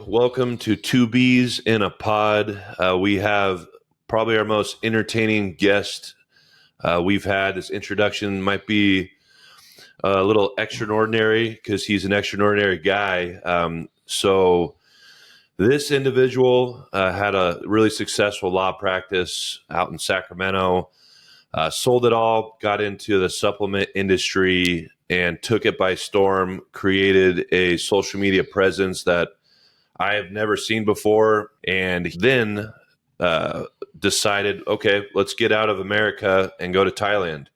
welcome to Two Bees in a Pod. We have probably our most entertaining guest we've had. This introduction might be a little extraordinary because he's an extraordinary guy. So this individual had a really successful law practice out in Sacramento, sold it all, got into the supplement industry, and took it by storm, created a social media presence that I have never seen before, and then decided, okay, let's get out of America and go to Thailand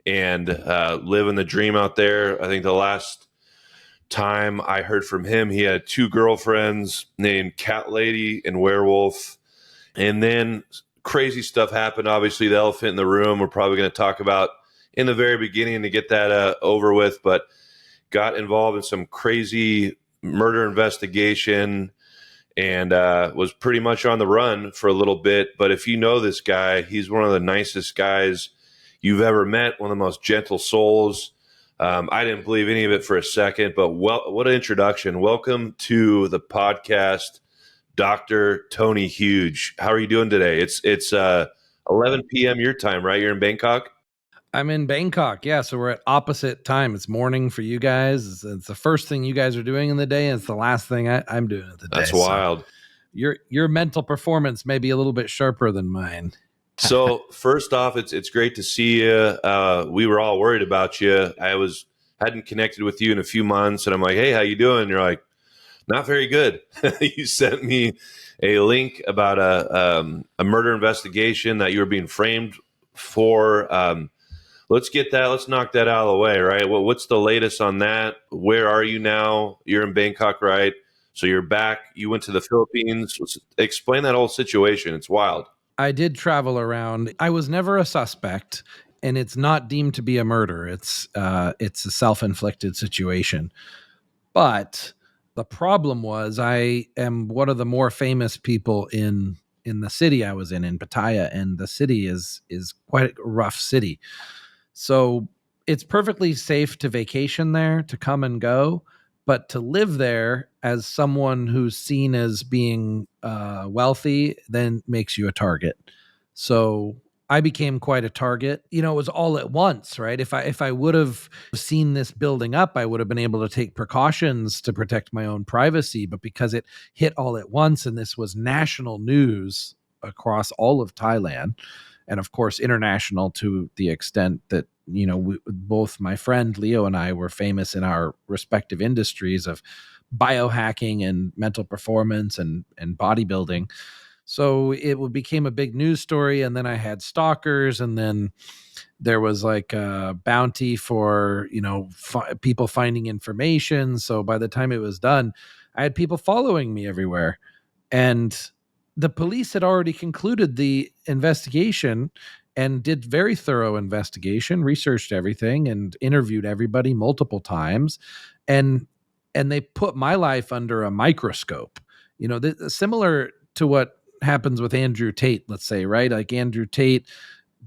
and living the dream out there. I think the last time I heard from him, he had two girlfriends named Cat Lady and Werewolf. And then crazy stuff happened. Obviously, the elephant in the room we're probably going to talk about in the very beginning to get that over with, but got involved in some crazy murder investigation and was pretty much on the run for a little bit. But if you know this guy, he's one of the nicest guys you've ever met, one of the most gentle souls. I didn't believe any of it for a second, but what an introduction. Welcome to the podcast, Dr. Tony Huge. How are you doing today? It's 11 p.m. your time, right? You're in Bangkok? I'm in Bangkok. Yeah. So we're at opposite time. It's morning for you guys. It's the first thing you guys are doing in the day. And it's the last thing I'm doing at the day. That's wild. So your mental performance may be a little bit sharper than mine. So first off, it's great to see you. We were all worried about you. Hadn't connected with you in a few months, and I'm like, hey, how you doing? And you're like, not very good. You sent me a link about a murder investigation that you were being framed for. Let's get that. Let's knock that out of the way, right? Well, what's the latest on that? Where are you now? You're in Bangkok, right? So you're back. You went to the Philippines. Explain that whole situation. It's wild. I did travel around. I was never a suspect, and it's not deemed to be a murder. It's a self-inflicted situation. But the problem was I am one of the more famous people in the city I was in Pattaya, and the city is quite a rough city. So it's perfectly safe to vacation there, to come and go, but to live there as someone who's seen as being wealthy then makes you a target. So I became quite a target. It was all at once, right? If I would have seen this building up, I would have been able to take precautions to protect my own privacy. But because it hit all at once, and this was national news across all of Thailand, and of course international to the extent that both my friend Leo and I were famous in our respective industries of biohacking and mental performance and bodybuilding. So it became a big news story, and then I had stalkers, and then there was like a bounty for people finding information. So by the time it was done, I had people following me everywhere, and the police had already concluded the investigation and did very thorough investigation, researched everything, and interviewed everybody multiple times, and they put my life under a microscope. Similar to what happens with Andrew Tate, let's say, right? Like Andrew Tate,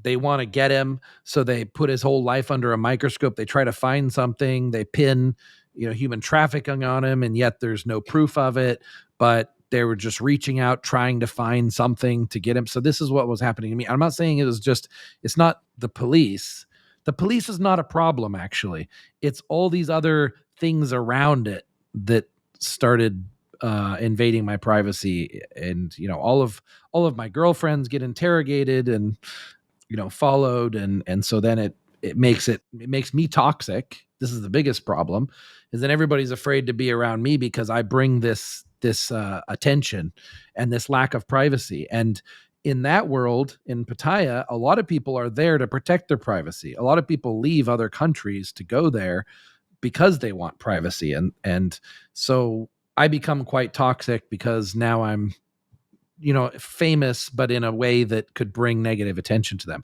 they want to get him, so they put his whole life under a microscope. They try to find something, they pin human trafficking on him, and yet there's no proof of it, but they were just reaching out, trying to find something to get him. So this is what was happening to me. I'm not saying it's not the police. The police is not a problem, actually. It's all these other things around it that started invading my privacy. And, all of my girlfriends get interrogated and, followed. And so then it makes me toxic. This is the biggest problem, is that everybody's afraid to be around me because I bring this attention and this lack of privacy. And in that world, in Pattaya, a lot of people are there to protect their privacy. A lot of people leave other countries to go there because they want privacy. And so I become quite toxic because now I'm, famous, but in a way that could bring negative attention to them.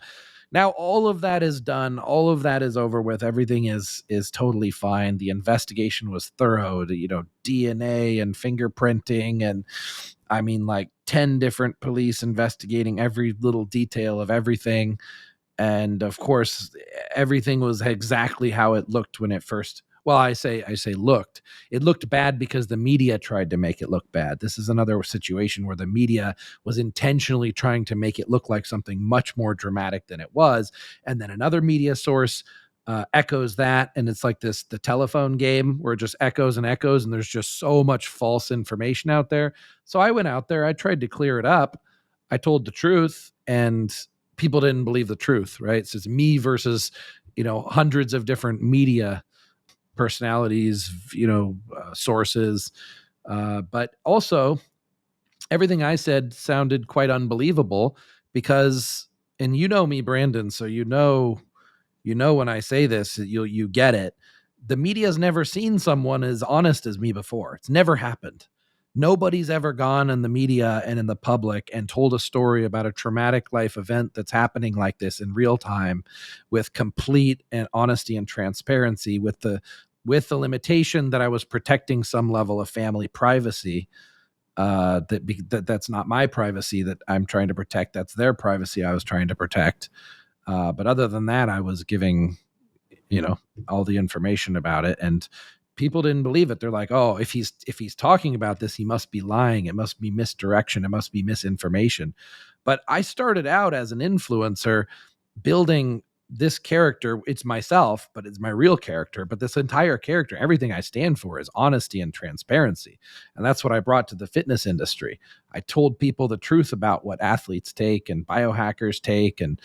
Now, all of that is done. All of that is over with. Everything is totally fine. The investigation was thorough, DNA and fingerprinting. And I mean, like 10 different police investigating every little detail of everything. And of course, everything was exactly how it looked when it first Well, I say looked. It looked bad because the media tried to make it look bad. This is another situation where the media was intentionally trying to make it look like something much more dramatic than it was, and then another media source echoes that, and it's like the telephone game where it just echoes and echoes, and there's just so much false information out there. So I went out there, I tried to clear it up, I told the truth, and people didn't believe the truth, right? So it's me versus hundreds of different media personalities, sources. But also, everything I said sounded quite unbelievable because, and me, Brandon, so when I say this, you get it. The media's never seen someone as honest as me before. It's never happened. Nobody's ever gone in the media and in the public and told a story about a traumatic life event that's happening like this in real time with complete and honesty and transparency, with the limitation that I was protecting some level of family privacy. That's not my privacy that I'm trying to protect. That's their privacy I was trying to protect. But other than that, I was giving, all the information about it, and people didn't believe it. They're like, "Oh, if he's talking about this, he must be lying. It must be misdirection. It must be misinformation." But I started out as an influencer building this character. It's myself, but it's my real character. But this entire character, everything I stand for is honesty and transparency. And that's what I brought to the fitness industry. I told people the truth about what athletes take and biohackers take and,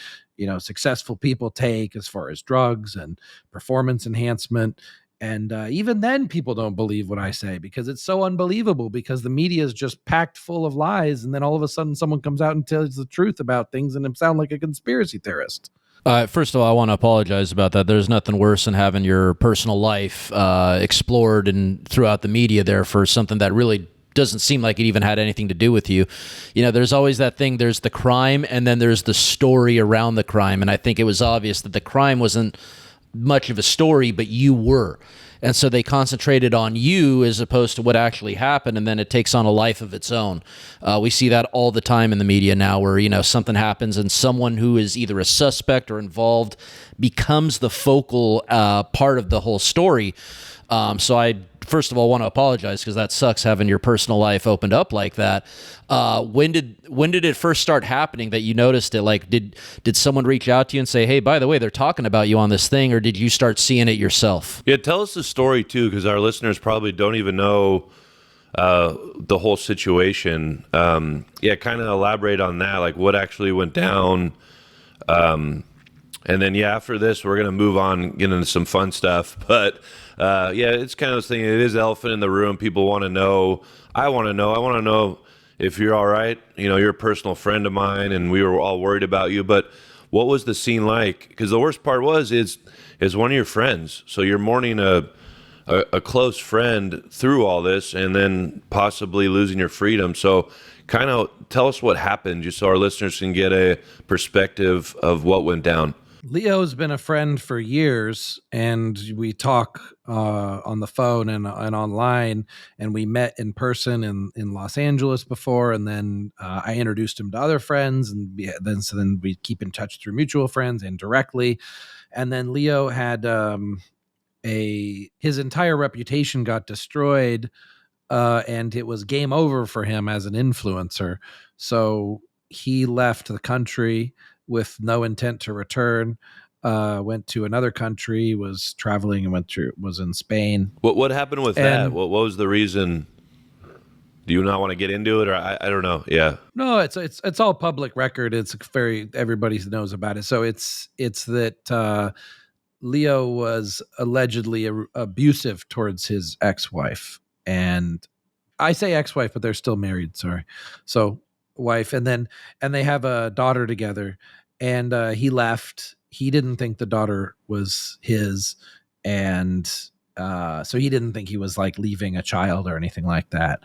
successful people take as far as drugs and performance enhancement. And even then, people don't believe what I say because it's so unbelievable, because the media is just packed full of lies. And then all of a sudden someone comes out and tells the truth about things and it sounds like a conspiracy theorist. First of all, I want to apologize about that. There's nothing worse than having your personal life explored and throughout the media there for something that really doesn't seem like it even had anything to do with you. There's always that thing. There's the crime, and then there's the story around the crime. And I think it was obvious that the crime wasn't much of a story, but you were. And so they concentrated on you as opposed to what actually happened, and then it takes on a life of its own. We see that all the time in the media now where, something happens and someone who is either a suspect or involved becomes the focal part of the whole story. So I, first of all, want to apologize because that sucks having your personal life opened up like that. When did it first start happening that you noticed it? Like, did someone reach out to you and say, "Hey, by the way, they're talking about you on this thing," or did you start seeing it yourself? Yeah, tell us the story too, because our listeners probably don't even know the whole situation. Kind of elaborate on that, like what actually went down. And then, after this, we're going to move on, get into some fun stuff. But, it's kind of this thing. It is the elephant in the room. People want to know. I want to know if you're all right. You're a personal friend of mine, and we were all worried about you. But what was the scene like? Because the worst part is one of your friends. So you're mourning a close friend through all this, and then possibly losing your freedom. So kind of tell us what happened, just so our listeners can get a perspective of what went down. Leo's been a friend for years, and we talk on the phone and online, and we met in person in Los Angeles before, and then I introduced him to other friends, and then we keep in touch through mutual friends and directly. And then Leo had his entire reputation got destroyed, and it was game over for him as an influencer. So he left the country with no intent to return, went to another country, was traveling and was in Spain. What happened with that? What was the reason? Do you not want to get into it, or I don't know? Yeah. No, it's all public record. It's everybody knows about it. So it's that Leo was allegedly abusive towards his ex-wife, and I say ex-wife, but they're still married. Sorry. So wife, and they have a daughter together, and he left. He didn't think the daughter was his, and so he didn't think he was like leaving a child or anything like that.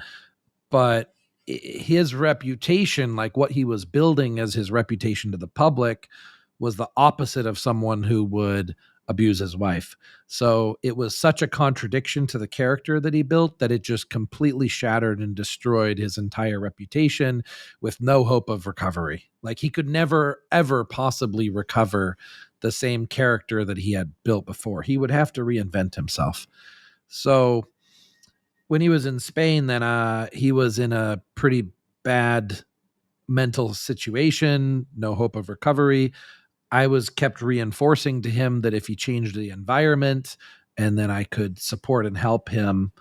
But his reputation, like what he was building as his reputation to the public, was the opposite of someone who would abuse his wife. So it was such a contradiction to the character that he built that it just completely shattered and destroyed his entire reputation with no hope of recovery. Like he could never, ever possibly recover the same character that he had built before. He would have to reinvent himself. So when he was in Spain, then he was in a pretty bad mental situation, no hope of recovery. I was kept reinforcing to him that if he changed the environment, and then I could support and help him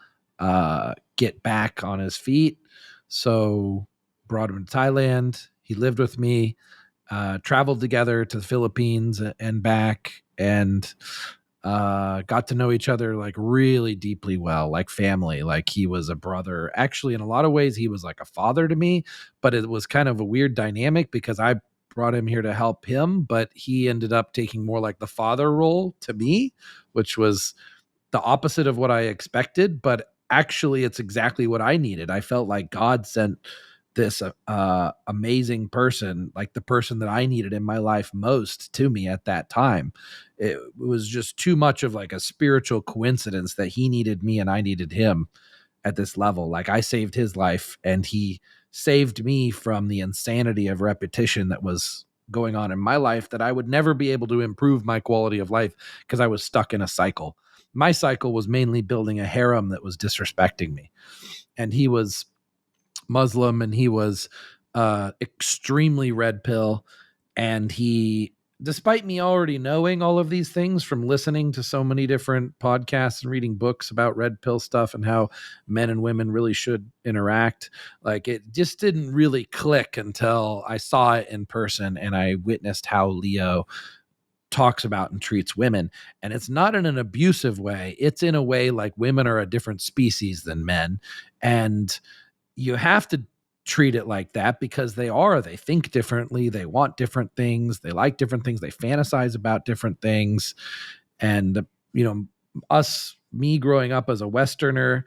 get back on his feet. So brought him to Thailand. He lived with me, traveled together to the Philippines and back, and got to know each other like really deeply well, like family. Like he was a brother. Actually, in a lot of ways, he was like a father to me, but it was kind of a weird dynamic because I brought him here to help him, but he ended up taking more like the father role to me, which was the opposite of what I expected. But actually, it's exactly what I needed. I felt like God sent this amazing person, like the person that I needed in my life most, to me at that time. It was just too much of like a spiritual coincidence that he needed me and I needed him at this level. Like I saved his life and he saved me from the insanity of repetition that was going on in my life, that I would never be able to improve my quality of life because I was stuck in a cycle. My cycle was mainly building a harem that was disrespecting me. And he was Muslim and he was extremely red pill. And he, despite me already knowing all of these things from listening to so many different podcasts and reading books about red pill stuff and how men and women really should interact, like it just didn't really click until I saw it in person and I witnessed how Leo talks about and treats women. And it's not in an abusive way. It's in a way like women are a different species than men. And you have to treat it like that because they think differently. They want different things. They like different things. They fantasize about different things. And, me growing up as a Westerner,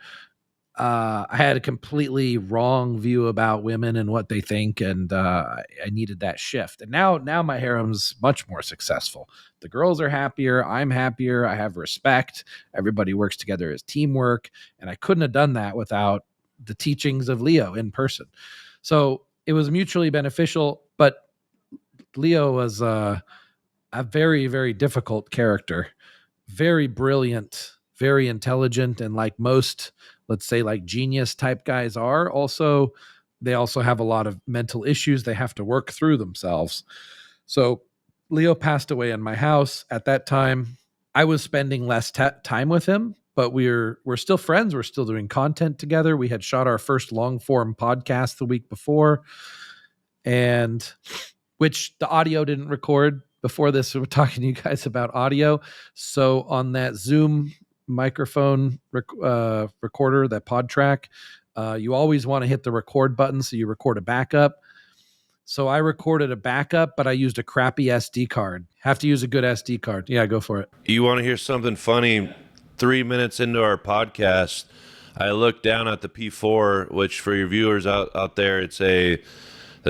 I had a completely wrong view about women and what they think. And I needed that shift. And now my harem's much more successful. The girls are happier. I'm happier. I have respect. Everybody works together as teamwork. And I couldn't have done that without the teachings of Leo in person. So it was mutually beneficial, but Leo was a very, very difficult character, very brilliant, very intelligent. And like most, let's say like genius type guys are also, they also have a lot of mental issues they have to work through themselves. So Leo passed away in my house. At that time, I was spending less time with him, but we're still friends. We're still doing content together. We had shot our first long form podcast the week before, and which the audio didn't record before this. We were talking to you guys about audio. So on that Zoom microphone recorder, that pod track, you always want to hit the record button so you record a backup. So I recorded a backup, but I used a crappy SD card. Have to use a good SD card. Yeah, go for it. You want to hear something funny? 3 minutes into our podcast, I looked down at the P4, which for your viewers out there, it's the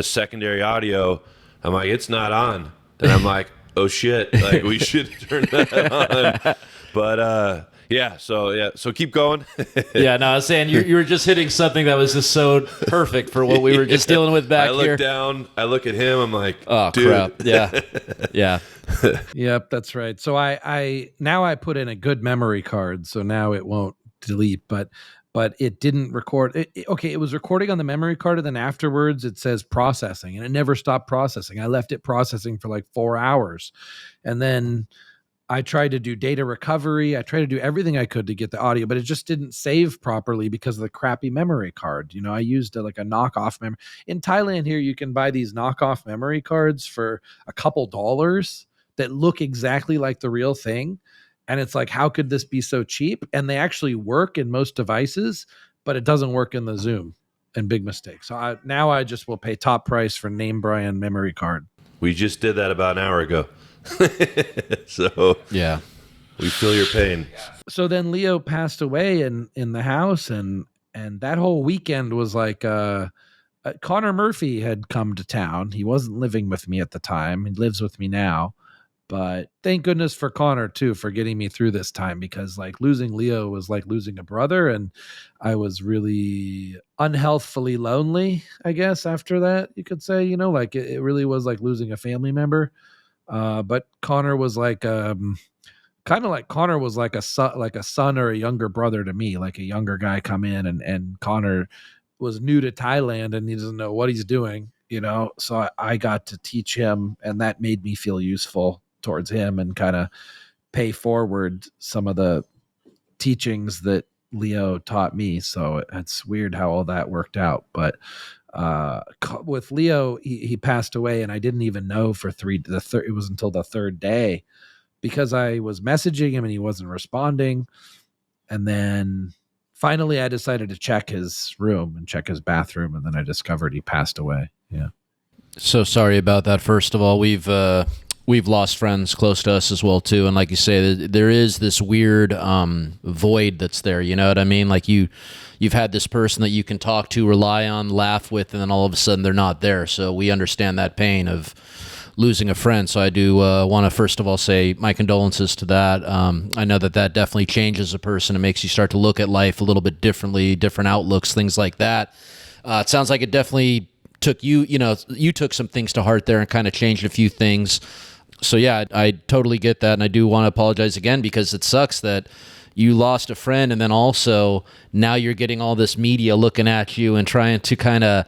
secondary audio. I'm like, it's not on. And I'm like, oh shit, like we should turn that on. But so keep going. Yeah, no, I was saying you were just hitting something that was just so perfect for what we were just dealing with back here. I look down, I look at him, I'm like, oh, dude. crap. Yeah. Yeah. Yep, that's right. So I now I put in a good memory card, so now it won't delete, but it didn't record. It was recording on the memory card, and then afterwards it says processing, and it never stopped processing. I left it processing for like 4 hours, and then I tried to do data recovery. I tried to do everything I could to get the audio, but it just didn't save properly because of the crappy memory card. I used like a knockoff memory. In Thailand here, you can buy these knockoff memory cards for a couple dollars that look exactly like the real thing. And it's like, how could this be so cheap? And they actually work in most devices, but it doesn't work in the Zoom, and big mistake. So now I just will pay top price for name brand memory card. We just did that about an hour ago. So yeah, we feel your pain. So then Leo passed away in the house, and that whole weekend was like Connor Murphy had come to town. He wasn't living with me at the time. He lives with me now. But thank goodness for Connor too, for getting me through this time, because like losing Leo was like losing a brother, and I was really unhealthfully lonely, I guess, after that, you could say, like it really was like losing a family member. But Connor was like kind of like Connor was like a son or a younger brother to me, like a younger guy come in, and Connor was new to Thailand and he doesn't know what he's doing, so I got to teach him, and that made me feel useful towards him and kind of pay forward some of the teachings that Leo taught me. So it's weird how all that worked out. But with Leo, he passed away, and I didn't even know for it was until the third day, because I was messaging him and he wasn't responding. And then finally I decided to check his room and check his bathroom, and then I discovered he passed away. Yeah. So sorry about that. First of all, we've lost friends close to us as well too, and like you say, there is this weird void that's there. You know what I mean? Like you've had this person that you can talk to, rely on, laugh with, and then all of a sudden they're not there. So we understand that pain of losing a friend. So I do want to first of all say my condolences to that. I know that definitely changes a person. It makes you start to look at life a little bit differently, different outlooks, things like that. It sounds like it definitely took you took some things to heart there and kind of changed a few things. So yeah, I totally get that. And I do want to apologize again, because it sucks that you lost a friend, and then also now you're getting all this media looking at you and trying to kind of,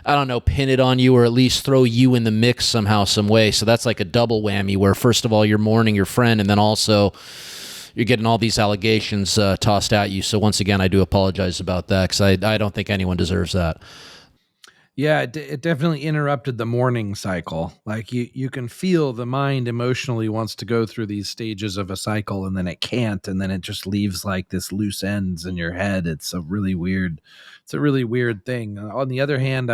I don't know, pin it on you, or at least throw you in the mix somehow, some way. So that's like a double whammy, where first of all, you're mourning your friend, and then also you're getting all these allegations tossed at you. So once again, I do apologize about that, because I don't think anyone deserves that. Yeah, it definitely interrupted the mourning cycle. Like you can feel the mind emotionally wants to go through these stages of a cycle, and then it can't, and then it just leaves like this loose ends in your head. It's a really weird thing. On the other hand,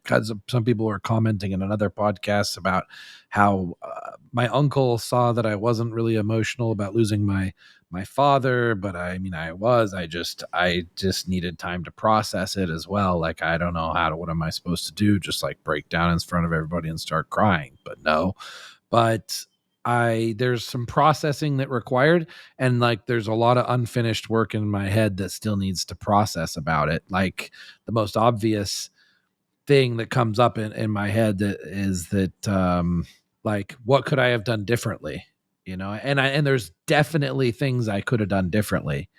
because some people were commenting in another podcast about how my uncle saw that I wasn't really emotional about losing my father, but I mean, I just needed time to process it as well. Like, I don't know what am I supposed to do? Just like break down in front of everybody and start crying? But no, but there's some processing that required, and like, there's a lot of unfinished work in my head that still needs to process about it. Like, the most obvious thing that comes up in my head that like, what could I have done differently? And there's definitely things I could have done differently,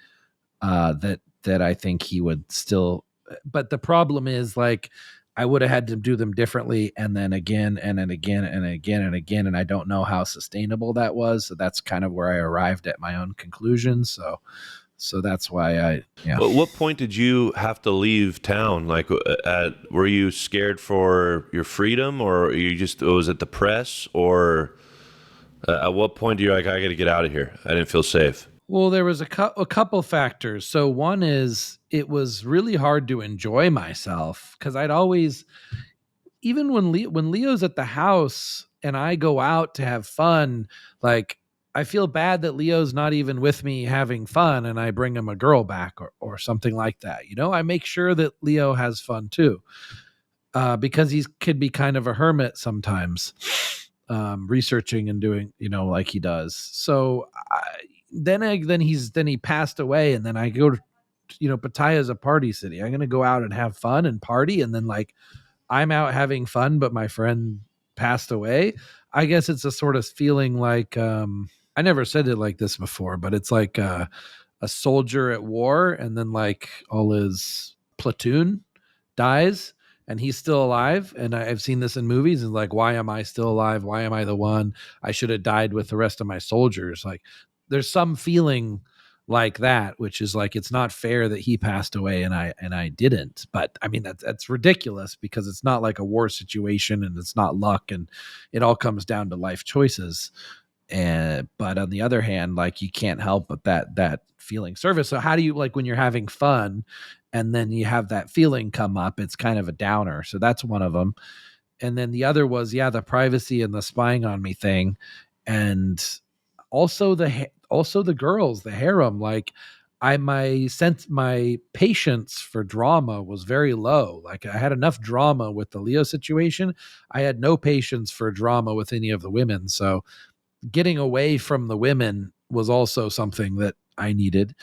that I think he would still, but the problem is, like, I would have had to do them differently, and then again, and then again, and again, and again, and I don't know how sustainable that was. So that's kind of where I arrived at my own conclusion. So that's why yeah. Well, what point did you have to leave town? Like, were you scared for your freedom, or was it the press, or at what point do you like, I got to get out of here? I didn't feel safe. Well, there was a couple factors. So one is, it was really hard to enjoy myself, because I'd always, even when Leo's at the house and I go out to have fun, like, I feel bad that Leo's not even with me having fun, and I bring him a girl back, or something like that. I make sure that Leo has fun too, because he could be kind of a hermit sometimes, researching and doing, like he does. So then he passed away, and then I go to, Pattaya's a party city. I'm going to go out and have fun and party, and then, like, I'm out having fun, but my friend passed away. I guess it's a sort of feeling like, I never said it like this before, but it's like a soldier at war, and then like all his platoon dies and he's still alive. And I've seen this in movies, and like, why am I still alive? Why am I the one? I should have died with the rest of my soldiers. Like, there's some feeling like that, which is like, it's not fair that he passed away and I didn't. But I mean, that's ridiculous, because it's not like a war situation, and it's not luck, and it all comes down to life choices. But on the other hand, like, you can't help but that feeling surface. So how do you, like, when you're having fun and then you have that feeling come up, it's kind of a downer. So that's one of them. And then the other was, the privacy and the spying on me thing. And also the girls, the harem. Like, my patience for drama was very low. Like I had enough drama with the Leo situation. I had no patience for drama with any of the women. So getting away from the women was also something that I needed.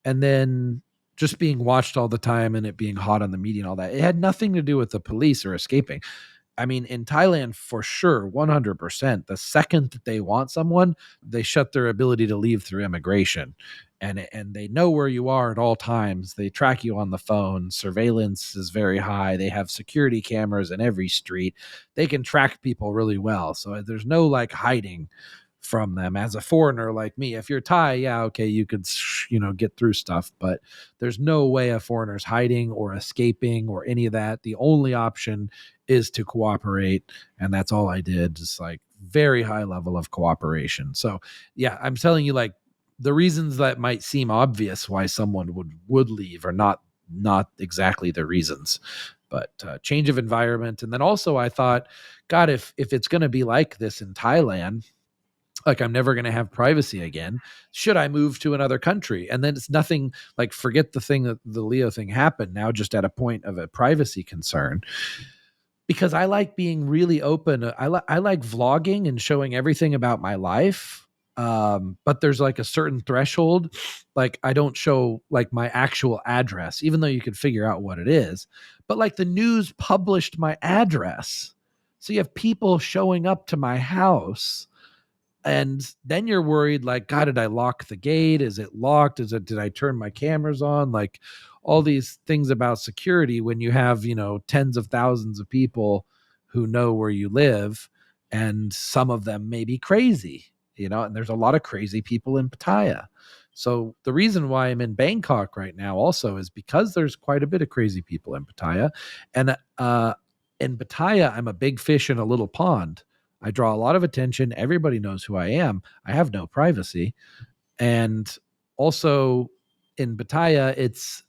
And then just being watched all the time and it being hot on the media and all that. It had nothing to do with the police or escaping. I mean, in Thailand, for sure, 100%, the second that they want someone, they shut their ability to leave through immigration. And they know where you are at all times. They track you on the phone. Surveillance is very high. They have security cameras in every street. They can track people really well. So there's no like hiding from them as a foreigner like me. If you're Thai, yeah, okay, you could, get through stuff, but there's no way a foreigner's hiding or escaping or any of that. The only option is to cooperate. And that's all I did. Just like very high level of cooperation. So yeah, I'm telling you, like, the reasons that might seem obvious why someone would leave are not exactly the reasons, but change of environment. And then also I thought, God, if it's going to be like this in Thailand, like I'm never going to have privacy again, should I move to another country? And then it's nothing like, forget the thing that the Leo thing happened, now just at a point of a privacy concern, because I like being really open. I like vlogging and showing everything about my life. But there's like a certain threshold. Like I don't show like my actual address, even though you could figure out what it is. But like the news published my address. So you have people showing up to my house. And then you're worried, like, God, did I lock the gate? Is it locked? Did I turn my cameras on? Like all these things about security when you have, tens of thousands of people who know where you live, and some of them may be crazy, and there's a lot of crazy people in Pattaya. So the reason why I'm in Bangkok right now also is because there's quite a bit of crazy people in Pattaya. And in Pattaya, I'm a big fish in a little pond. I draw a lot of attention. Everybody knows who I am. I have no privacy. And also in Pattaya, it's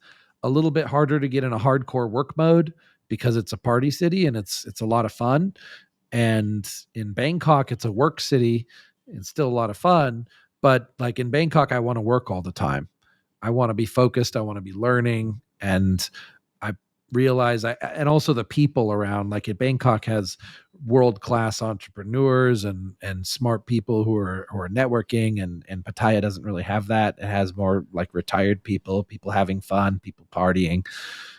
a little bit harder to get in a hardcore work mode because it's a party city and it's a lot of fun. And in Bangkok, it's a work city. It's still a lot of fun. But like in Bangkok, I want to work all the time. I want to be focused. I want to be learning. And I realize and also the people around, like in Bangkok has world-class entrepreneurs and smart people who are networking, and Pattaya doesn't really have that. It has more like retired people having fun, people partying.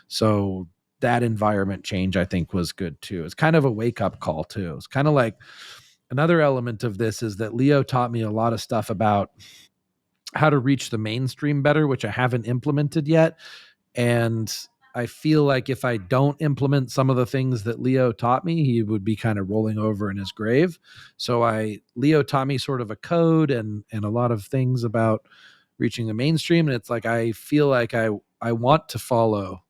So that environment change, I think, was good too. It's kind of a wake-up call too. It's kind of like another element of this is that Leo taught me a lot of stuff about how to reach the mainstream better, which I haven't implemented yet. And I feel like if I don't implement some of the things that Leo taught me, he would be kind of rolling over in his grave. So Leo taught me sort of a code and a lot of things about reaching the mainstream. And it's like, I feel like I want to follow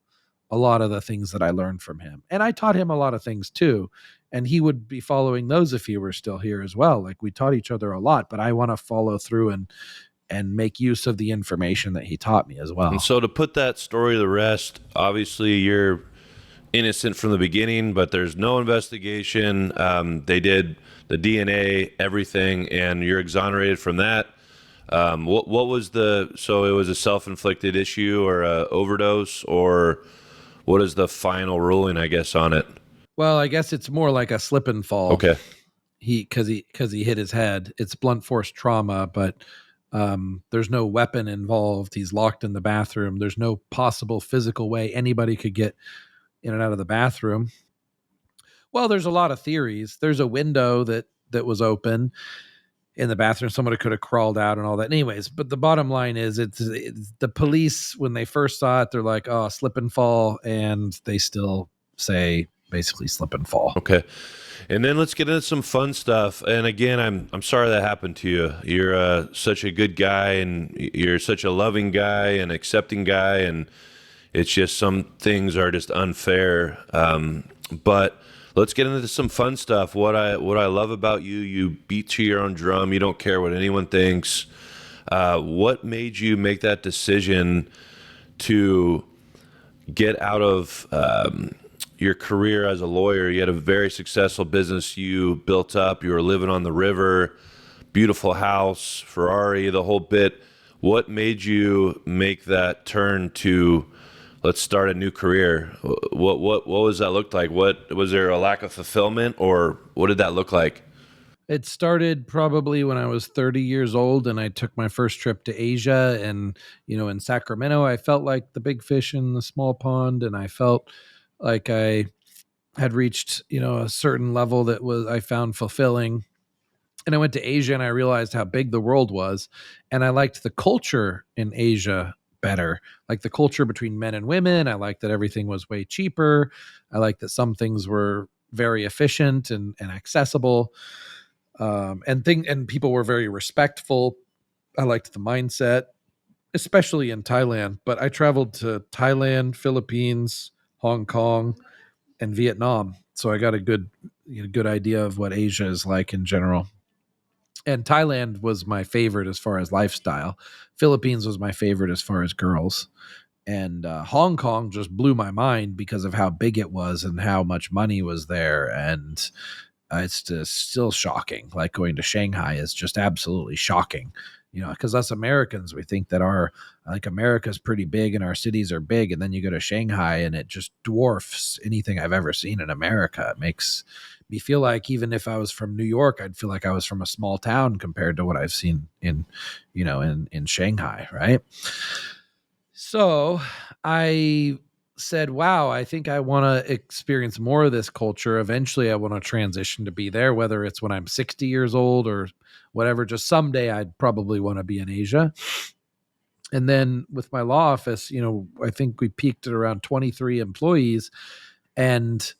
a lot of the things that I learned from him. And I taught him a lot of things too. And he would be following those if he were still here as well. Like we taught each other a lot, but I want to follow through and make use of the information that he taught me as well. And so to put that story to rest, obviously you're innocent from the beginning, but there's no investigation. They did the DNA, everything, and you're exonerated from that. What was so it was a self-inflicted issue or a overdose, or what is the final ruling, I guess, on it? Well, I guess it's more like a slip and fall. Okay. Because he hit his head. It's blunt force trauma, but there's no weapon involved. He's locked in the bathroom. There's no possible physical way anybody could get in and out of the bathroom. Well, there's a lot of theories. There's a window that was open in the bathroom. Somebody could have crawled out and all that. Anyways, but the bottom line is it's the police, when they first saw it, they're like, oh, slip and fall. And they still say basically slip and fall. Okay. And then let's get into some fun stuff. And again, I'm sorry that happened to you. You're such a good guy, and you're such a loving guy and accepting guy, and it's just some things are just unfair. But let's get into some fun stuff. What I love about you, you beat to your own drum. You don't care what anyone thinks. What made you make that decision to get out of your career as a lawyer? You had a very successful business you built up. You were living on the river, beautiful house, Ferrari, the whole bit. What made you make that turn to let's start a new career? What was that look like? What was there a lack of fulfillment, or what did that look like? It started probably when I was 30 years old and I took my first trip to Asia. And, in Sacramento, I felt like the big fish in the small pond. And I felt like I had reached, a certain level that I found fulfilling. And I went to Asia and I realized how big the world was. And I liked the culture in Asia better, like the culture between men and women. I liked that everything was way cheaper. I liked that some things were very efficient and accessible. And people were very respectful. I liked the mindset, especially in Thailand. But I traveled to Thailand, Philippines, Hong Kong, and Vietnam, so I got a good idea of what Asia is like in general. And Thailand was my favorite as far as lifestyle. Philippines was my favorite as far as girls. And Hong Kong just blew my mind because of how big it was and how much money was there. And it's just still shocking. Like going to Shanghai is just absolutely shocking. Because us Americans, we think that America's pretty big and our cities are big, and then you go to Shanghai and it just dwarfs anything I've ever seen in America. It makes me feel like even if I was from New York, I'd feel like I was from a small town compared to what I've seen in Shanghai, right? So I said, wow, I think I want to experience more of this culture. Eventually, I want to transition to be there, whether it's when I'm 60 years old or whatever. Just someday I'd probably want to be in Asia. And then with my law office, I think we peaked at around 23 employees. And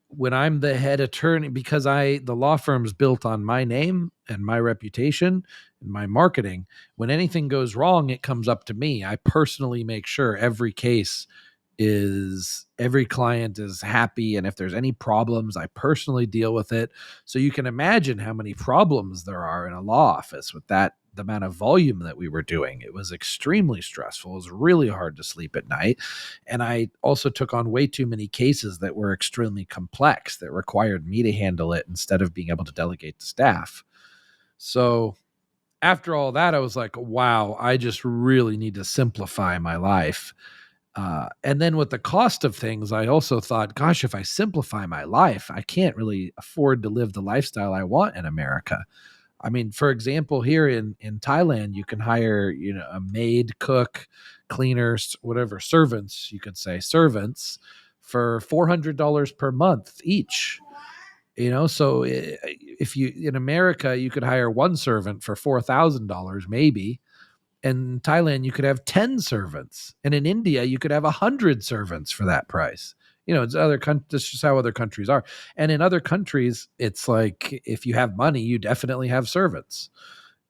when I'm the head attorney, because the law firm's built on my name and my reputation and my marketing, when anything goes wrong, it comes up to me. I personally make sure every client is happy. And if there's any problems, I personally deal with it. So you can imagine how many problems there are in a law office with the amount of volume that we were doing. It was extremely stressful. It was really hard to sleep at night. And I also took on way too many cases that were extremely complex that required me to handle it instead of being able to delegate to staff. So after all that, I was like, wow, I just really need to simplify my life. And then with the cost of things, I also thought, gosh, if I simplify my life, I can't really afford to live the lifestyle I want in America. I mean, for example, here in Thailand, you can hire, a maid, cook, cleaners, whatever, servants, you could say servants for $400 per month each. So if you in America, you could hire one servant for $4,000 maybe. In Thailand, you could have 10 servants. And in India, you could have 100 servants for that price. It's that's just how other countries are. And in other countries, it's like if you have money, you definitely have servants.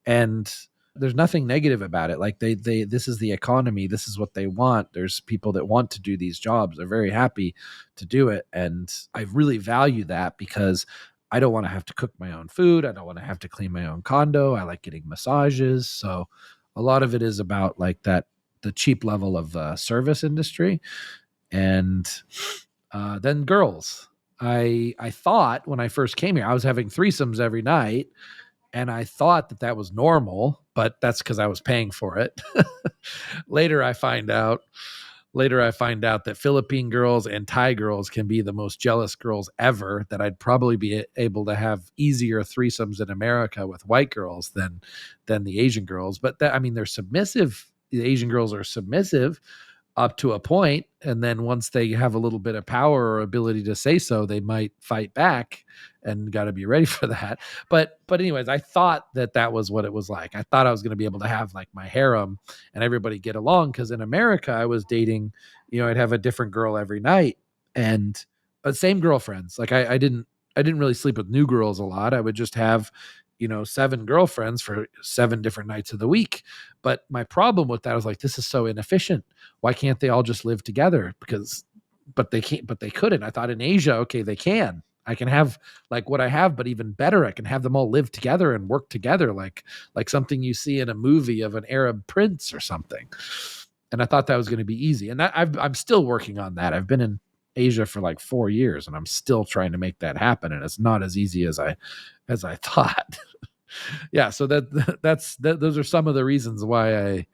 And there's nothing negative about it. Like this is the economy. This is what they want. There's people that want to do these jobs. They're very happy to do it. And I really value that because I don't want to have to cook my own food. I don't want to have to clean my own condo. I like getting massages. So a lot of it is about like the cheap level of the service industry. And then girls. I thought when I first came here, I was having threesomes every night. And I thought that was normal, but that's because I was paying for it. Later, I find out that Philippine girls and Thai girls can be the most jealous girls ever, that I'd probably be able to have easier threesomes in America with white girls than the Asian girls. But they're submissive. The Asian girls are submissive up to a point, and then once they have a little bit of power or ability to say so, they might fight back, and got to be ready for that. But anyways, I thought that was what it was like. I thought I was going to be able to have like my harem and everybody get along, because in America I was dating, I'd have a different girl every night, and same girlfriends. Like I didn't really sleep with new girls a lot. I would just have 7 girlfriends for 7 different nights of the week. But my problem with that was like, this is so inefficient. Why can't they all just live together? But they can't, but they couldn't. I thought in Asia, okay, they can. I can have like what I have, but even better, I can have them all live together and work together, like something you see in a movie of an Arab prince or something. And I thought that was going to be easy. And I'm still working on that. I've been in Asia for like 4 years, and I'm still trying to make that happen. And it's not as easy as I thought. Yeah, so those are some of the reasons why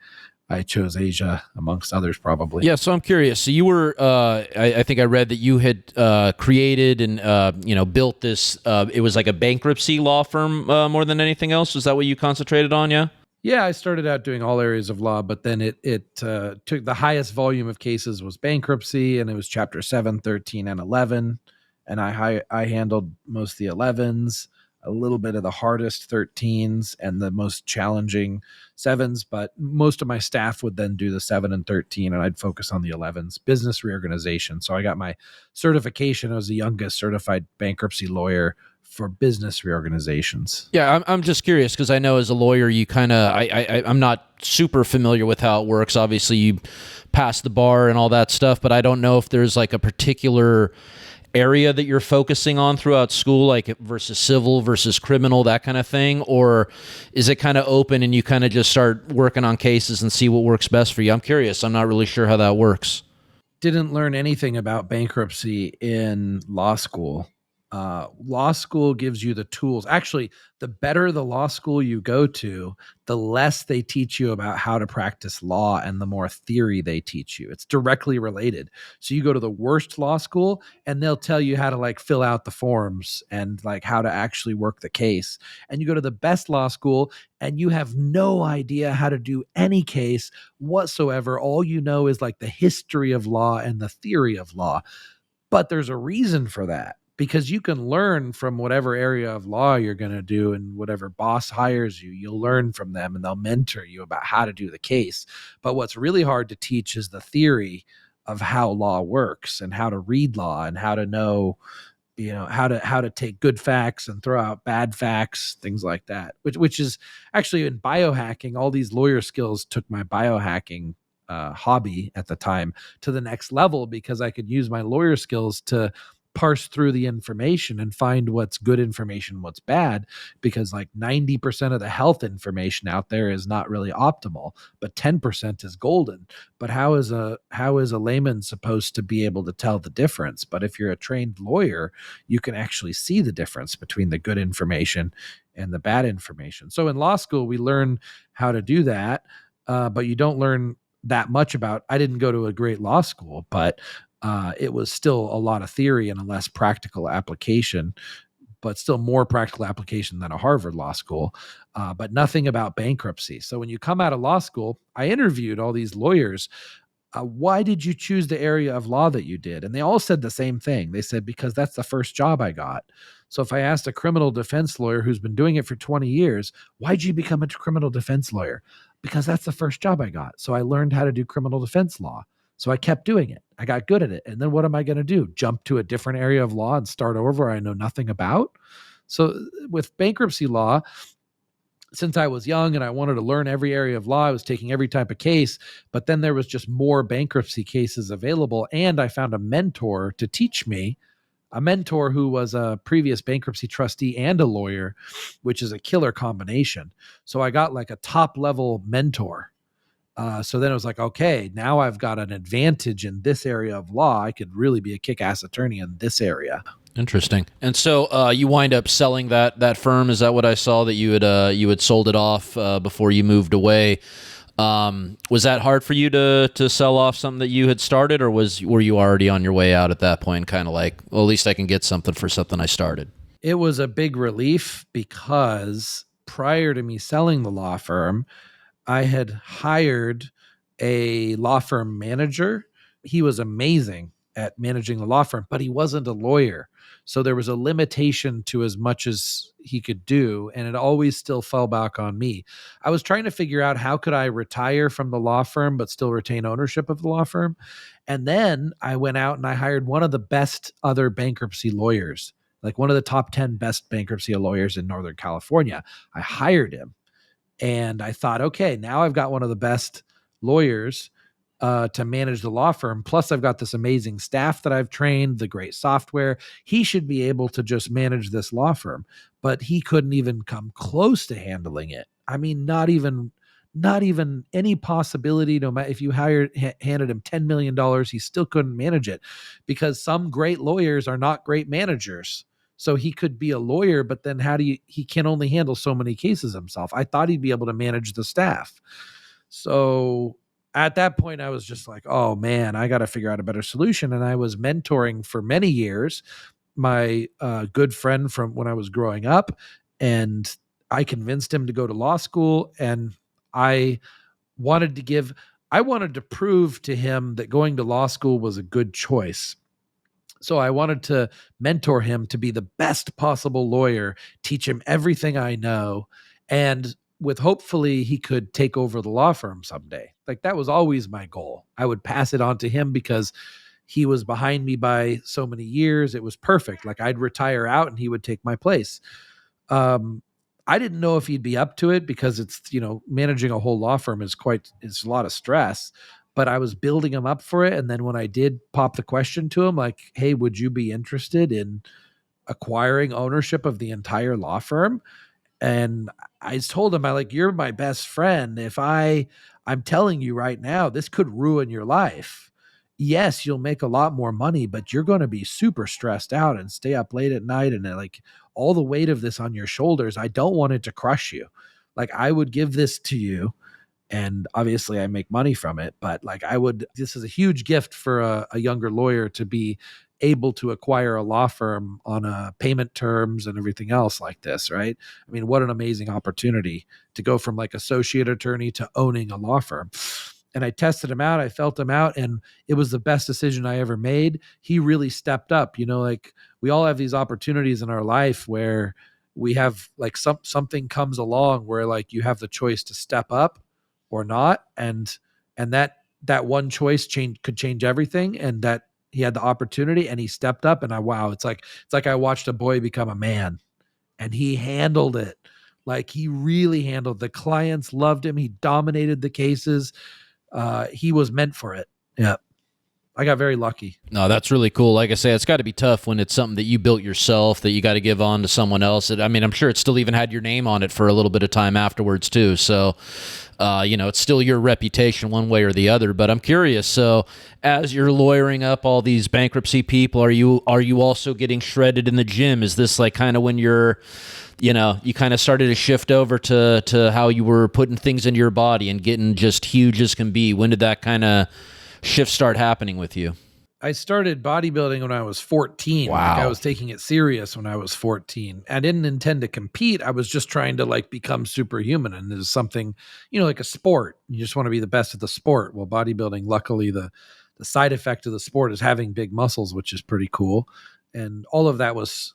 I chose Asia, amongst others, probably. Yeah, so I'm curious. So you were, I think I read that you had created and built this. It was like a bankruptcy law firm more than anything else. Is that what you concentrated on? Yeah. Yeah, I started out doing all areas of law, but then it took the highest volume of cases was bankruptcy, and it was Chapter 7, 13, and 11. And I handled most of the 11s, a little bit of the hardest 13s, and the most challenging 7s. But most of my staff would then do the 7 and 13, and I'd focus on the 11s, business reorganization. So I got my certification as the youngest certified bankruptcy lawyer for business reorganizations. Yeah, I'm just curious because I know as a lawyer, you kind of, I'm not super familiar with how it works. Obviously, you pass the bar and all that stuff, but I don't know if there's like a particular area that you're focusing on throughout school, like versus civil versus criminal, that kind of thing, or is it kind of open and you kind of just start working on cases and see what works best for you? I'm curious. I'm not really sure how that works. Didn't learn anything about bankruptcy in law school. Law school gives you the tools. Actually, the better the law school you go to, the less they teach you about how to practice law and the more theory they teach you. It's directly related. So you go to the worst law school and they'll tell you how to like fill out the forms and like how to actually work the case. And you go to the best law school and you have no idea how to do any case whatsoever. All you know is like the history of law and the theory of law. But there's a reason for that, because you can learn from whatever area of law you're going to do, and whatever boss hires you, you'll learn from them and they'll mentor you about how to do the case. But what's really hard to teach is the theory of how law works and how to read law and how to know, how to take good facts and throw out bad facts, things like that, which is actually in biohacking. All these lawyer skills took my biohacking hobby at the time to the next level, because I could use my lawyer skills to parse through the information and find what's good information, what's bad, because like 90% of the health information out there is not really optimal, but 10% is golden. But how is a layman supposed to be able to tell the difference? But if you're a trained lawyer, you can actually see the difference between the good information and the bad information. So in law school, we learn how to do that, but you don't learn that much about. I didn't go to a great law school, but it was still a lot of theory and a less practical application, but still more practical application than a Harvard law school, but nothing about bankruptcy. So when you come out of law school, I interviewed all these lawyers. Why did you choose the area of law that you did? And they all said the same thing. They said, because that's the first job I got. So if I asked a criminal defense lawyer who's been doing it for 20 years, why'd you become a criminal defense lawyer? Because that's the first job I got. So I learned how to do criminal defense law. So I kept doing it. I got good at it. And then what am I going to do? Jump to a different area of law and start over I know nothing about? So with bankruptcy law, since I was young and I wanted to learn every area of law, I was taking every type of case, but then there was just more bankruptcy cases available. And I found a mentor to teach me, a mentor who was a previous bankruptcy trustee and a lawyer, which is a killer combination. So I got like a top level mentor. So then it was like, okay, now I've got an advantage in this area of law. I could really be a kick-ass attorney in this area. Interesting. And so you wind up selling that firm. Is that what I saw, that you had sold it off before you moved away? Was that hard for you to sell off something that you had started, or were you already on your way out at that point, kind of like, well, at least I can get something for something I started? It was a big relief, because prior to me selling the law firm, I had hired a law firm manager. He was amazing at managing the law firm, but he wasn't a lawyer. So there was a limitation to as much as he could do, and it always still fell back on me. I was trying to figure out how could I retire from the law firm but still retain ownership of the law firm. And then I went out and I hired one of the best other bankruptcy lawyers, like one of the top 10 best bankruptcy lawyers in Northern California. I hired him. And I thought, okay, now I've got one of the best lawyers to manage the law firm. Plus, I've got this amazing staff that I've trained, the great software. He should be able to just manage this law firm. But he couldn't even come close to handling it. I mean, not even any possibility. No matter if you handed him $10 million, he still couldn't manage it, because some great lawyers are not great managers. So he could be a lawyer, but then he can only handle so many cases himself. I thought he'd be able to manage the staff. So at that point, I was just like, oh man, I got to figure out a better solution. And I was mentoring for many years my good friend from when I was growing up, and I convinced him to go to law school. And I wanted to give, I wanted to prove to him that going to law school was a good choice. So I wanted to mentor him to be the best possible lawyer, teach him everything I know, and with hopefully he could take over the law firm someday. Like that was always my goal. I would pass it on to him because he was behind me by so many years. It was perfect. Like I'd retire out and he would take my place. Um, I didn't know if he'd be up to it because it's, managing a whole law firm is a lot of stress, but I was building him up for it. And then when I did pop the question to him, like, hey, would you be interested in acquiring ownership of the entire law firm? And I told him, you're my best friend. I'm telling you right now, this could ruin your life. Yes, you'll make a lot more money, but you're going to be super stressed out and stay up late at night. And all the weight of this on your shoulders, I don't want it to crush you. Like I would give this to you, and obviously I make money from it, but this is a huge gift for a younger lawyer to be able to acquire a law firm on payment terms and everything else like this, right? I mean, what an amazing opportunity to go from associate attorney to owning a law firm. And I tested him out, I felt him out, and it was the best decision I ever made. He really stepped up. We all have these opportunities in our life where we have something comes along where you have the choice to step up or not, and that one choice could change everything, and that he had the opportunity and he stepped up, and it's like I watched a boy become a man, and he handled it. He really handled. The clients loved him. He dominated the cases. He was meant for it. Yeah. I got very lucky. No, that's really cool. Like I say, it's got to be tough when it's something that you built yourself that you got to give on to someone else. I'm sure it still even had your name on it for a little bit of time afterwards too. So, it's still your reputation one way or the other. But I'm curious. So, as you're lawyering up all these bankruptcy people, are you also getting shredded in the gym? Is this kind of when you're you kind of started to shift over to how you were putting things into your body and getting just huge as can be? When did that kind of shift start happening with you? I started bodybuilding when I was 14. Wow. I was taking it serious when I was 14. I didn't intend to compete. I was just trying to become superhuman. And there's something, like a sport. You just want to be the best at the sport. Well, bodybuilding, luckily the side effect of the sport is having big muscles, which is pretty cool. And all of that was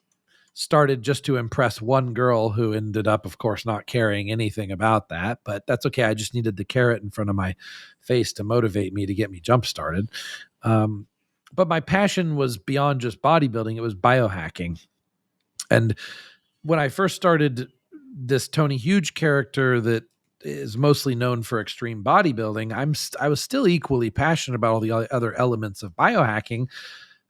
started just to impress one girl who ended up, of course, not caring anything about that, but that's okay. I just needed the carrot in front of my face to motivate me, to get me jump started. But my passion was beyond just bodybuilding. It was biohacking. And when I first started this Tony Huge character that is mostly known for extreme bodybuilding, I was still equally passionate about all the other elements of biohacking.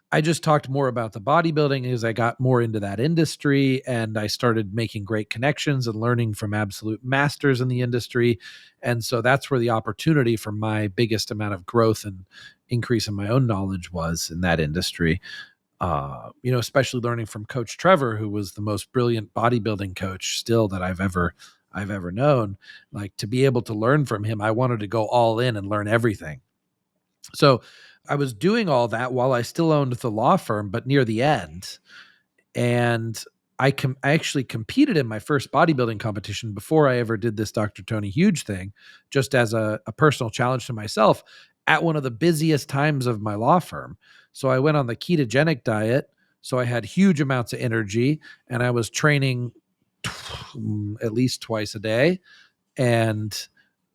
I just talked more about the bodybuilding as I got more into that industry, and I started making great connections and learning from absolute masters in the industry. And so that's where the opportunity for my biggest amount of growth and increase in my own knowledge was in that industry. Especially learning from Coach Trevor, who was the most brilliant bodybuilding coach still that I've ever known. To be able to learn from him, I wanted to go all in and learn everything. So I was doing all that while I still owned the law firm, but near the end. And I actually competed in my first bodybuilding competition before I ever did this Dr. Tony Huge thing, just as a personal challenge to myself at one of the busiest times of my law firm. So I went on the ketogenic diet. So I had huge amounts of energy, and I was training at least twice a day. And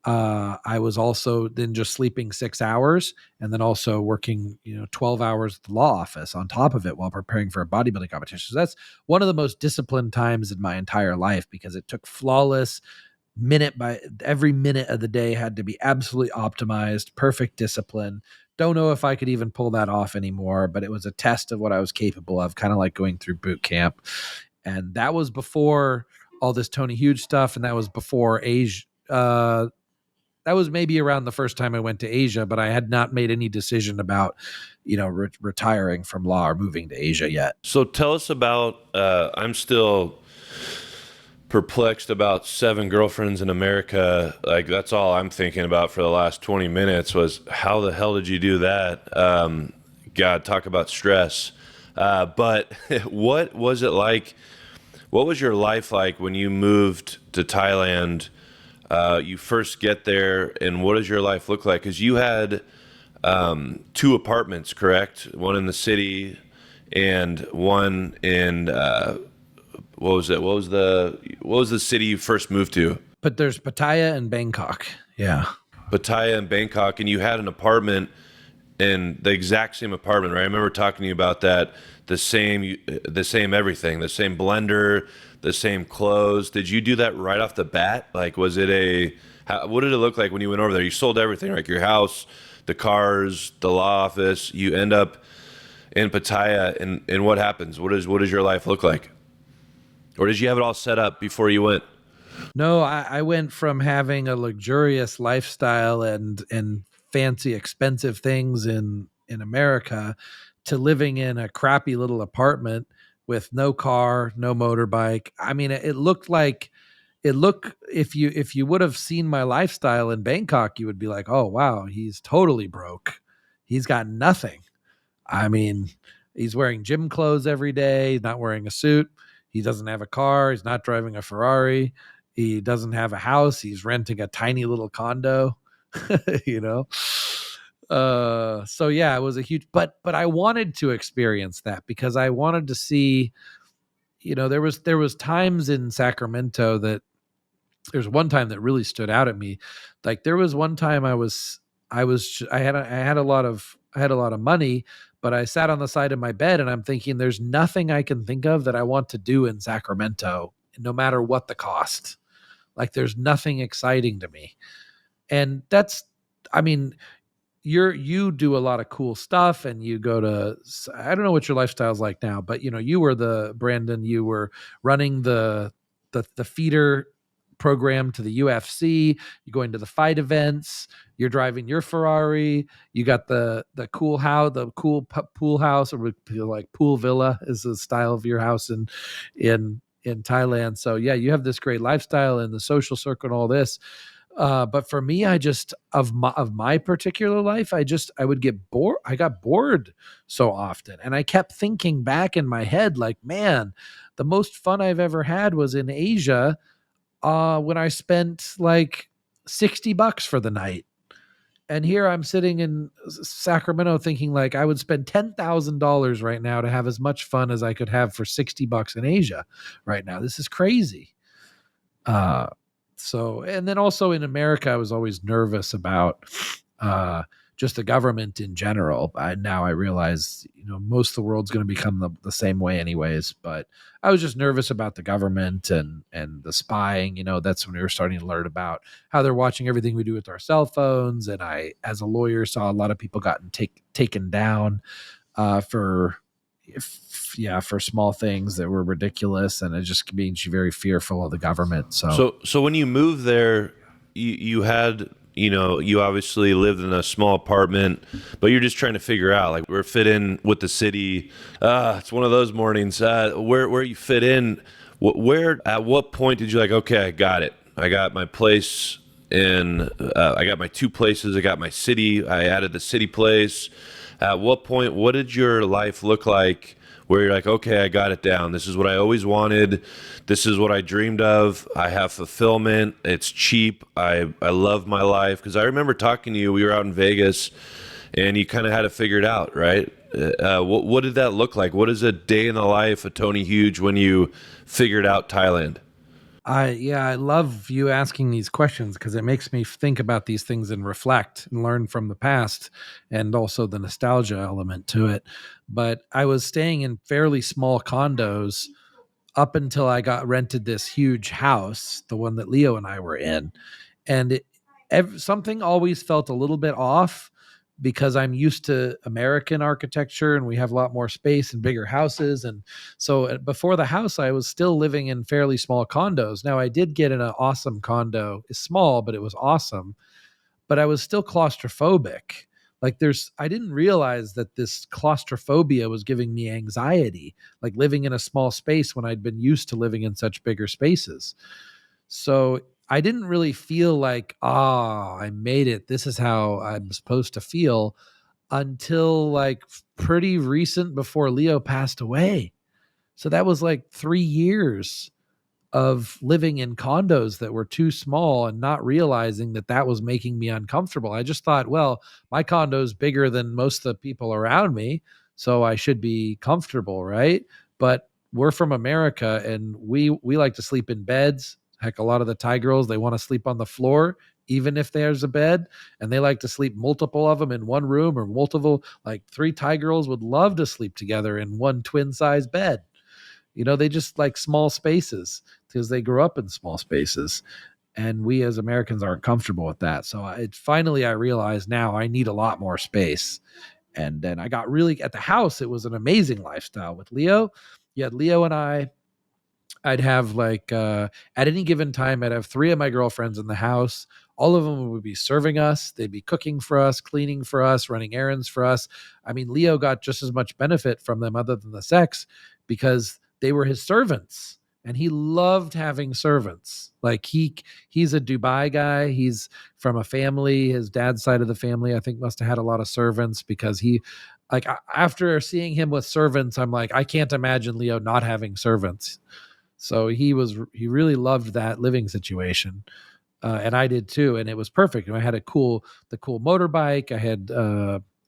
I was also then just sleeping 6 hours and then also working, 12 hours at the law office on top of it while preparing for a bodybuilding competition. So that's one of the most disciplined times in my entire life, because it took flawless every minute of the day had to be absolutely optimized, perfect discipline. Don't know if I could even pull that off anymore, but it was a test of what I was capable of, kind of like going through boot camp. And that was before all this Tony Huge stuff. And that was before was maybe around the first time I went to Asia, but I had not made any decision about, retiring from law or moving to Asia yet. So tell us about, I'm still perplexed about 7 girlfriends in America. Like, that's all I'm thinking about for the last 20 minutes was how the hell did you do that? God, talk about stress. But what was it like? What was your life like when you moved to Thailand? You first get there, and what does your life look like? Because you had 2 apartments, correct? One in the city and one in what was it? What was the city you first moved to? But there's Pattaya and Bangkok. Yeah. Pattaya and Bangkok, and you had an apartment, in the exact same apartment, right? I remember talking to you about that. The same everything, the same blender, the same clothes. Did you do that right off the bat? Like, was it what did it look like when you went over there? You sold everything, like your house, the cars, the law office. You end up in Pattaya, and what happens? What does your life look like? Or did you have it all set up before you went? No, I went from having a luxurious lifestyle and fancy, expensive things in America to living in a crappy little apartment with no car, no motorbike. I mean, it looked if you would have seen my lifestyle in Bangkok, you would be like, oh wow, he's totally broke. He's got nothing. I mean, he's wearing gym clothes every day, he's not wearing a suit. He doesn't have a car. He's not driving a Ferrari. He doesn't have a house. He's renting a tiny little condo, So yeah, it was a huge, but I wanted to experience that because I wanted to see, there was times in Sacramento that there's one time that really stood out at me. Like there was one time I had a lot of money, but I sat on the side of my bed and I'm thinking there's nothing I can think of that I want to do in Sacramento, no matter what the cost. Like there's nothing exciting to me. And you do a lot of cool stuff and you go to, I don't know what your lifestyle's like now, but you were Brandon, you were running the feeder program to the UFC, you're going to the fight events, you're driving your Ferrari, you got the cool house, pool house, or like pool villa is the style of your house in Thailand. So yeah, you have this great lifestyle and the social circle and all this. But for me, I just of my particular life, I would get bored. I got bored so often, and I kept thinking back in my head, like, man, the most fun I've ever had was in Asia, when I spent like $60 for the night. And here I'm sitting in Sacramento thinking like I would spend $10,000 right now to have as much fun as I could have for $60 in Asia right now. This is crazy. So, and then also in America, I was always nervous about just the government in general. Now I realize, most of the world's going to become the same way anyways, but I was just nervous about the government and the spying. That's when we were starting to learn about how they're watching everything we do with our cell phones. And I, as a lawyer, saw a lot of people gotten taken down for small things that were ridiculous, and it just made you very fearful of the government. So when you moved there, you had, you obviously lived in a small apartment, but you're just trying to figure out like where fit in with the city. It's one of those mornings, where you fit in. Where at what point did you like, okay, I got it. I got my place I got my 2 places. I got my city. I added the city place. At what point, what did your life look like where you're like, okay, I got it down. This is what I always wanted. This is what I dreamed of. I have fulfillment. It's cheap. I love my life. Because I remember talking to you, we were out in Vegas, and you kind of had it figured out, right? What did that look like? What is a day in the life of Tony Huge when you figured out Thailand? I love you asking these questions because it makes me think about these things and reflect and learn from the past, and also the nostalgia element to it. But I was staying in fairly small condos up until I got rented this huge house, the one that Leo and I were in. And something always felt a little bit off because I'm used to American architecture and we have a lot more space and bigger houses. And so before the house, I was still living in fairly small condos. Now I did get in an awesome condo. It's small, but it was awesome. but I was still claustrophobic. Like I didn't realize that this claustrophobia was giving me anxiety, like living in a small space when I'd been used to living in such bigger spaces. So I didn't really feel like, I made it. This is how I'm supposed to feel until like pretty recent before Leo passed away. So that was like 3 years of living in condos that were too small and not realizing that that was making me uncomfortable. I just thought, well, my condo's bigger than most of the people around me, so I should be comfortable, right? But we're from America and we like to sleep in beds. Heck, a lot of the Thai girls, they want to sleep on the floor even if there's a bed, and they like to sleep multiple of them in one room, or multiple, like 3 Thai girls would love to sleep together in one twin size bed. They just like small spaces because they grew up in small spaces. And we as Americans aren't comfortable with that. So finally, I realized now I need a lot more space. And then I got really at the house. It was an amazing lifestyle with Leo. You had Leo and I'd have like at any given time, I'd have 3 of my girlfriends in the house. All of them would be serving us. They'd be cooking for us, cleaning for us, running errands for us. I mean, Leo got just as much benefit from them other than the sex because they were his servants. And he loved having servants. Like he's a Dubai guy. He's from a family. His dad's side of the family, I think, must have had a lot of servants because after seeing him with servants, I'm like, I can't imagine Leo not having servants. So he really loved that living situation, and I did too, and it was perfect. And I had the cool motorbike. I had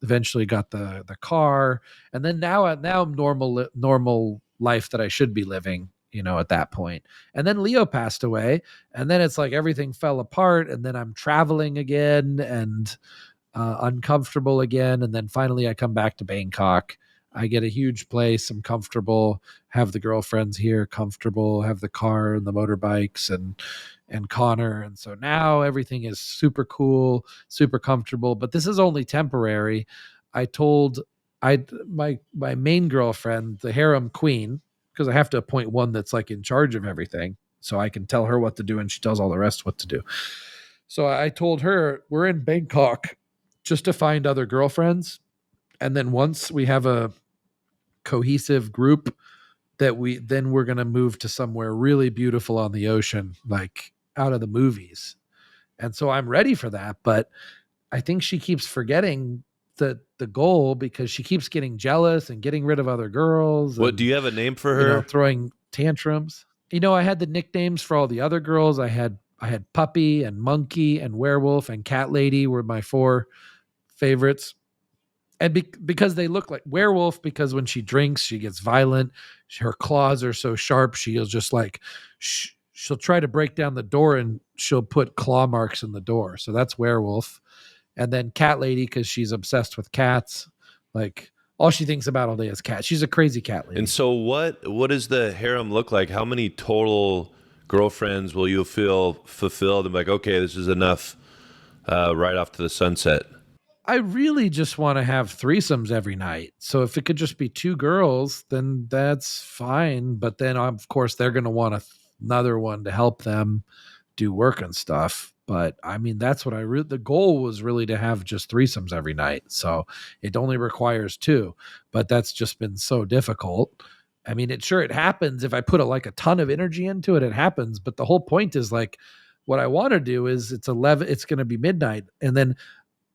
eventually got the car, and then now normal life that I should be living. At that point, and then Leo passed away, and then it's like everything fell apart, and then I'm traveling again and uncomfortable again, and then finally I come back to Bangkok. I get a huge place. I'm comfortable. Have the girlfriends here, comfortable. Have the car and the motorbikes and Connor, and so now everything is super cool, super comfortable. But this is only temporary. I told my main girlfriend, the harem queen, because I have to appoint one that's like in charge of everything, so I can tell her what to do, and she tells all the rest what to do. So I told her we're in Bangkok just to find other girlfriends. And then once we have a cohesive group we're going to move to somewhere really beautiful on the ocean, like out of the movies. And so I'm ready for that. But I think she keeps forgetting the goal because she keeps getting jealous and getting rid of other girls. What, do you have a name for her? Throwing tantrums. I had the nicknames for all the other girls. I had Puppy and Monkey and Werewolf and Cat Lady were my 4 favorites. And because they look like Werewolf, because when she drinks, she gets violent. Her claws are so sharp. She'll just like, she'll try to break down the door and she'll put claw marks in the door. So that's Werewolf. And then Cat Lady, because she's obsessed with cats. Like all she thinks about all day is cats. She's a crazy cat lady. And so what does the harem look like? How many total girlfriends will you feel fulfilled and like, okay, this is enough right off to the sunset? I really just want to have threesomes every night. So if it could just be 2 girls, then that's fine. But then, of course, they're going to want another one to help them do work and stuff. But I mean, that's what the goal was really to have just threesomes every night. So it only requires 2, but that's just been so difficult. I mean, it happens. If I put a ton of energy into it, it happens. But the whole point is like, what I want to do is it's going to be midnight. And then,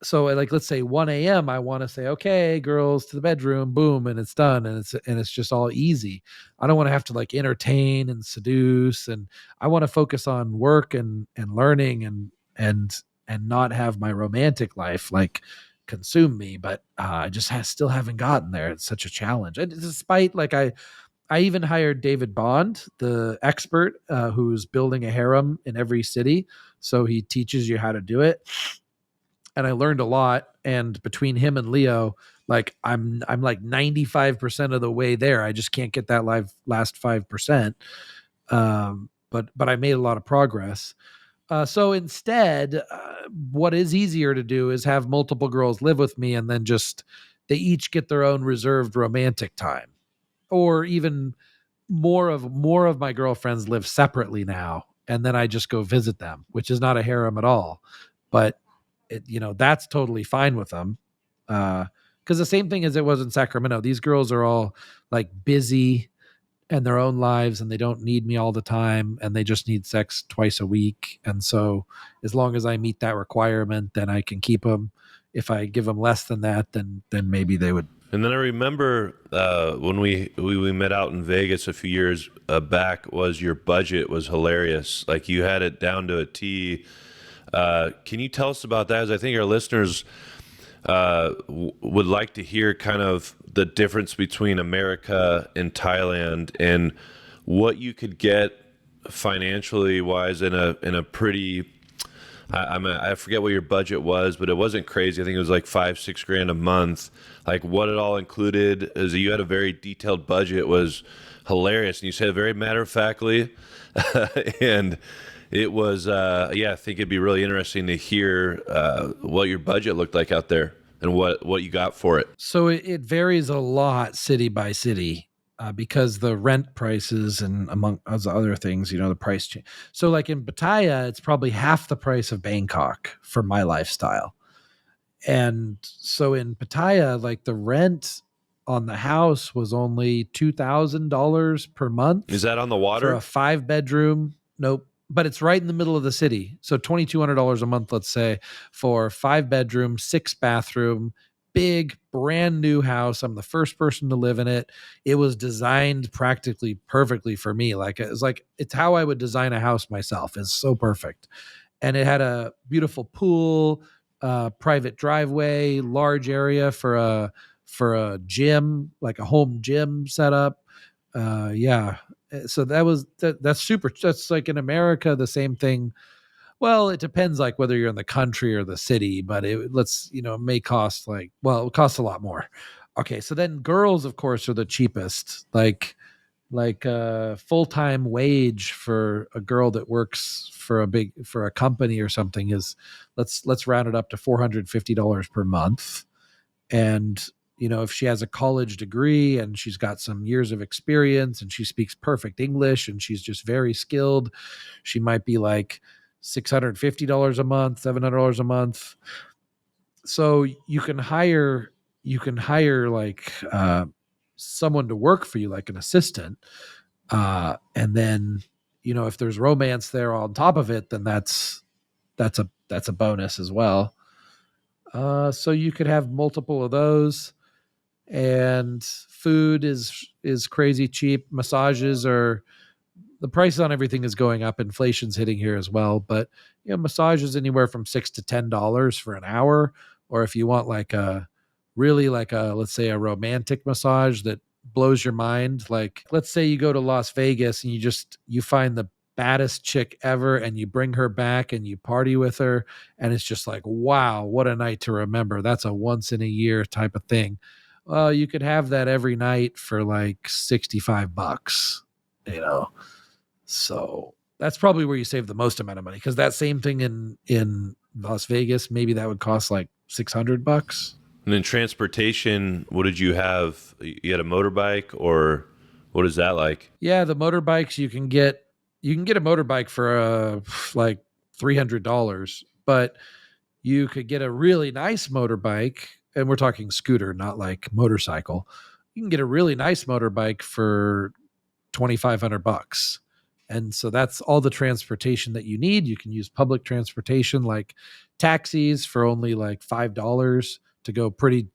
so like, let's say 1 a.m. I want to say, okay, girls to the bedroom, boom, and it's done. And it's just all easy. I don't want to have to like entertain and seduce. And I want to focus on work and learning and not have my romantic life like consume me. But I just still haven't gotten there. It's such a challenge. And despite like, I even hired David Bond, the expert who's building a harem in every city. So he teaches you how to do it. And I learned a lot. And between him and Leo, like I'm like 95% of the way there. I just can't get that last 5%. But I made a lot of progress. So instead, what is easier to do is have multiple girls live with me, and then they each get their own reserved romantic time, or even more of my girlfriends live separately now, and then I just go visit them, which is not a harem at all, but that's totally fine with them. Because the same thing as it was in Sacramento, these girls are all like busy and their own lives, and they don't need me all the time, and they just need sex twice a week. And so as long as I meet that requirement, then I can keep them. If I give them less than that, then maybe they would. And then I remember when we met out in Vegas a few years back, was your budget was hilarious. Like you had it down to a T. Can you tell us about that? As I think our listeners would like to hear kind of the difference between America and Thailand and what you could get financially wise in a pretty. I forget what your budget was, but it wasn't crazy. I think it was like $5-6 grand a month. Like what it all included is you had a very detailed budget. It was hilarious, and you said it very matter of factly, and it was I think it'd be really interesting to hear what your budget looked like out there and what you got for it. So it varies a lot city by city. Because the rent prices and among other things, the price change. So like in Pattaya, it's probably half the price of Bangkok for my lifestyle. And so in Pattaya, like the rent on the house was only $2,000 per month. Is that on the water? For a 5-bedroom? Nope. But it's right in the middle of the city. So $2,200 a month, let's say, for 5-bedroom, 6-bathroom, big brand new house. I'm the first person to live in it. It was designed practically perfectly for me. It's how I would design a house myself. It's so perfect. And it had a beautiful pool, private driveway, large area for a gym, like a home gym setup. So that's super. That's like in America, the same thing. Well, it depends like whether you're in the country or the city, but it may cost it costs a lot more. Okay. So then girls, of course, are the cheapest, like full-time wage for a girl that works for a company or something is let's round it up to $450 per month. And, if she has a college degree and she's got some years of experience and she speaks perfect English and she's just very skilled, she might be like $650 a month, $700 a month. So you can hire like someone to work for you, like an assistant. And then, if there's romance there on top of it, then that's a bonus as well. So you could have multiple of those, and food is crazy cheap. The price on everything is going up. Inflation's hitting here as well, but massage is anywhere from $6 to $10 for an hour. Or if you want let's say a romantic massage that blows your mind, like let's say you go to Las Vegas and you find the baddest chick ever and you bring her back and you party with her, and it's just like, wow, what a night to remember. That's a once in a year type of thing. Well, you could have that every night for like $65, So that's probably where you save the most amount of money, because that same thing in Las Vegas, maybe that would cost like $600. And then transportation, what did you have? You had a motorbike, or what is that like? Yeah, the motorbikes you can get a motorbike for like $300, but you could get a really nice motorbike, and we're talking scooter, not like motorcycle. You can get a really nice motorbike for $2,500. And so that's all the transportation that you need. You can use public transportation like taxis for only like $5 to go pretty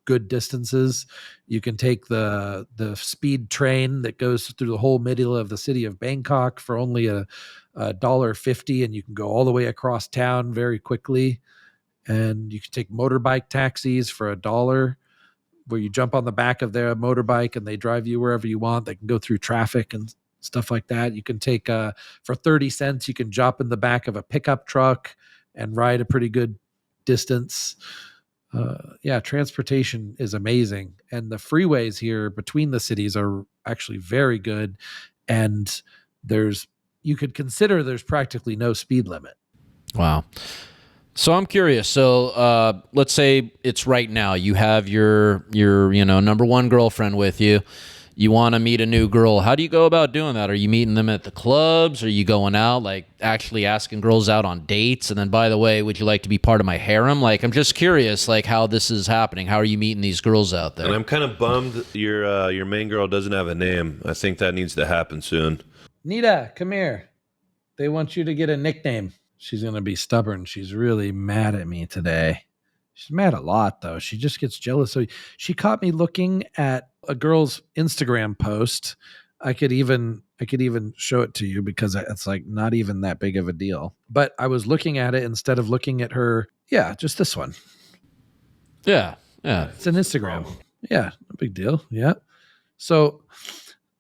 good distances. You can take the speed train that goes through the whole middle of the city of Bangkok for only a $1.50, and you can go all the way across town very quickly. And you can take motorbike taxis for $1, where you jump on the back of their motorbike and they drive you wherever you want. They can go through traffic and stuff like that. You can take for 30 cents, you can jump in the back of a pickup truck and ride a pretty good distance. Transportation is amazing. And the freeways here between the cities are actually very good. And you could consider there's practically no speed limit. Wow. So I'm curious. So let's say it's right now. You have your number one girlfriend with you. you want to meet a new girl. How do you go about doing that? Are you meeting them at the clubs? Are you going out, like actually asking girls out on dates? And then, by the way, would you like to be part of my harem? Like, I'm just curious, like, how this is happening. How are you meeting these girls out there? And I'm kind of bummed your main girl doesn't have a name. I think that needs to happen soon. Nita, come here. They want you to get a nickname. She's going to be stubborn. She's really mad at me today. She's mad a lot, though. She just gets jealous. So she caught me looking at a girl's Instagram post. I could even show it to you because it's like not even that big of a deal. But I was looking at it instead of looking at her. Yeah, just this one. Yeah. It's an Instagram. Yeah, no big deal. Yeah. So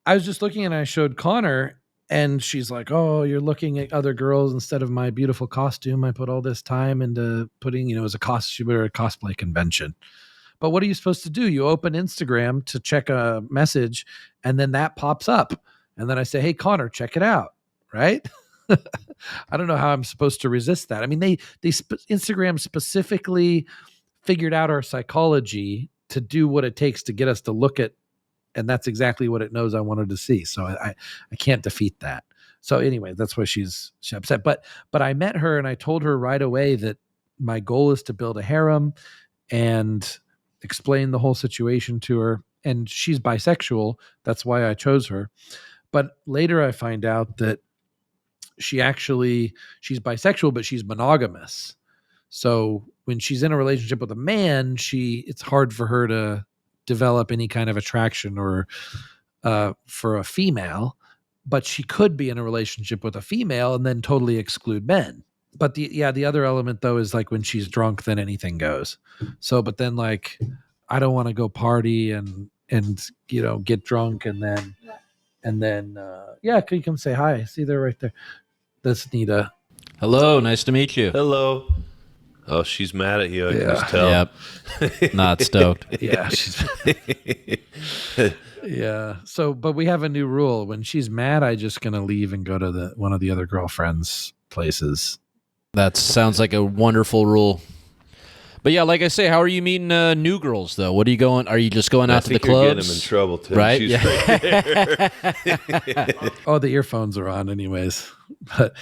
I was just looking and I showed Connor. And she's like, oh, you're looking at other girls instead of my beautiful costume. I put all this time into putting, it was a costume or a cosplay convention. But what are you supposed to do? You open Instagram to check a message and then that pops up. And then I say, hey, Connor, check it out. Right? I don't know how I'm supposed to resist that. I mean, Instagram specifically figured out our psychology to do what it takes to get us to look at. And that's exactly what it knows I wanted to see. So I can't defeat that. So anyway, that's why she's upset. But I met her and I told her right away that my goal is to build a harem and explain the whole situation to her. And she's bisexual. That's why I chose her. But later I find out that she's bisexual, but she's monogamous. So when she's in a relationship with a man, it's hard for her to develop any kind of attraction or for a female, but she could be in a relationship with a female and then totally exclude men. But the other element though is like when she's drunk, then anything goes. So, but then like, I don't want to go party and get drunk and then you can come say hi. See, they're right there. That's Nita. Hello, nice to meet you. Hello. Oh, she's mad at you. I can just tell. Yep. Not stoked. Yeah. Yeah. So, but we have a new rule. When she's mad, I just going to leave and go to one of the other girlfriends' places. That sounds like a wonderful rule. But yeah, like I say, how are you meeting new girls though? What are you going? Are you just going out to the clubs? You're getting them in trouble, Tim. Right? She's right there. Oh, the earphones are on, anyways. But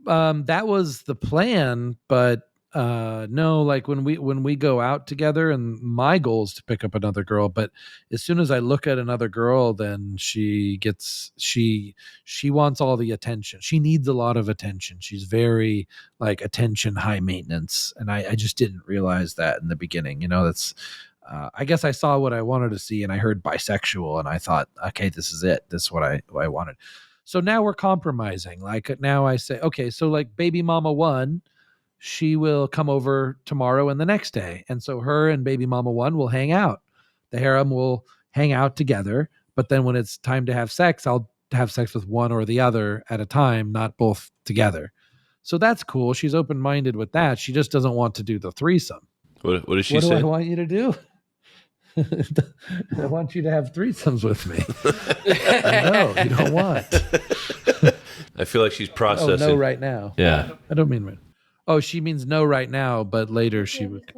that was the plan. But no, like when we go out together, and my goal is to pick up another girl. But as soon as I look at another girl, then she wants all the attention. She needs a lot of attention. She's very like attention, high maintenance. And I just didn't realize that in the beginning. That's I guess I saw what I wanted to see, and I heard bisexual, and I thought, okay, this is it. This is what I wanted. So now we're compromising. Like now I say, okay, so like baby mama 1, she will come over tomorrow and the next day. And so her and baby mama 1 will hang out. The harem will hang out together. But then when it's time to have sex, I'll have sex with one or the other at a time, not both together. So that's cool. She's open-minded with that. She just doesn't want to do the threesome. What does she say? What do I want you to do? I want you to have threesomes with me. No, you don't want. I feel like she's processing. Oh, no, right now. Yeah. I don't mean right. Oh, she means no right now, but later she would.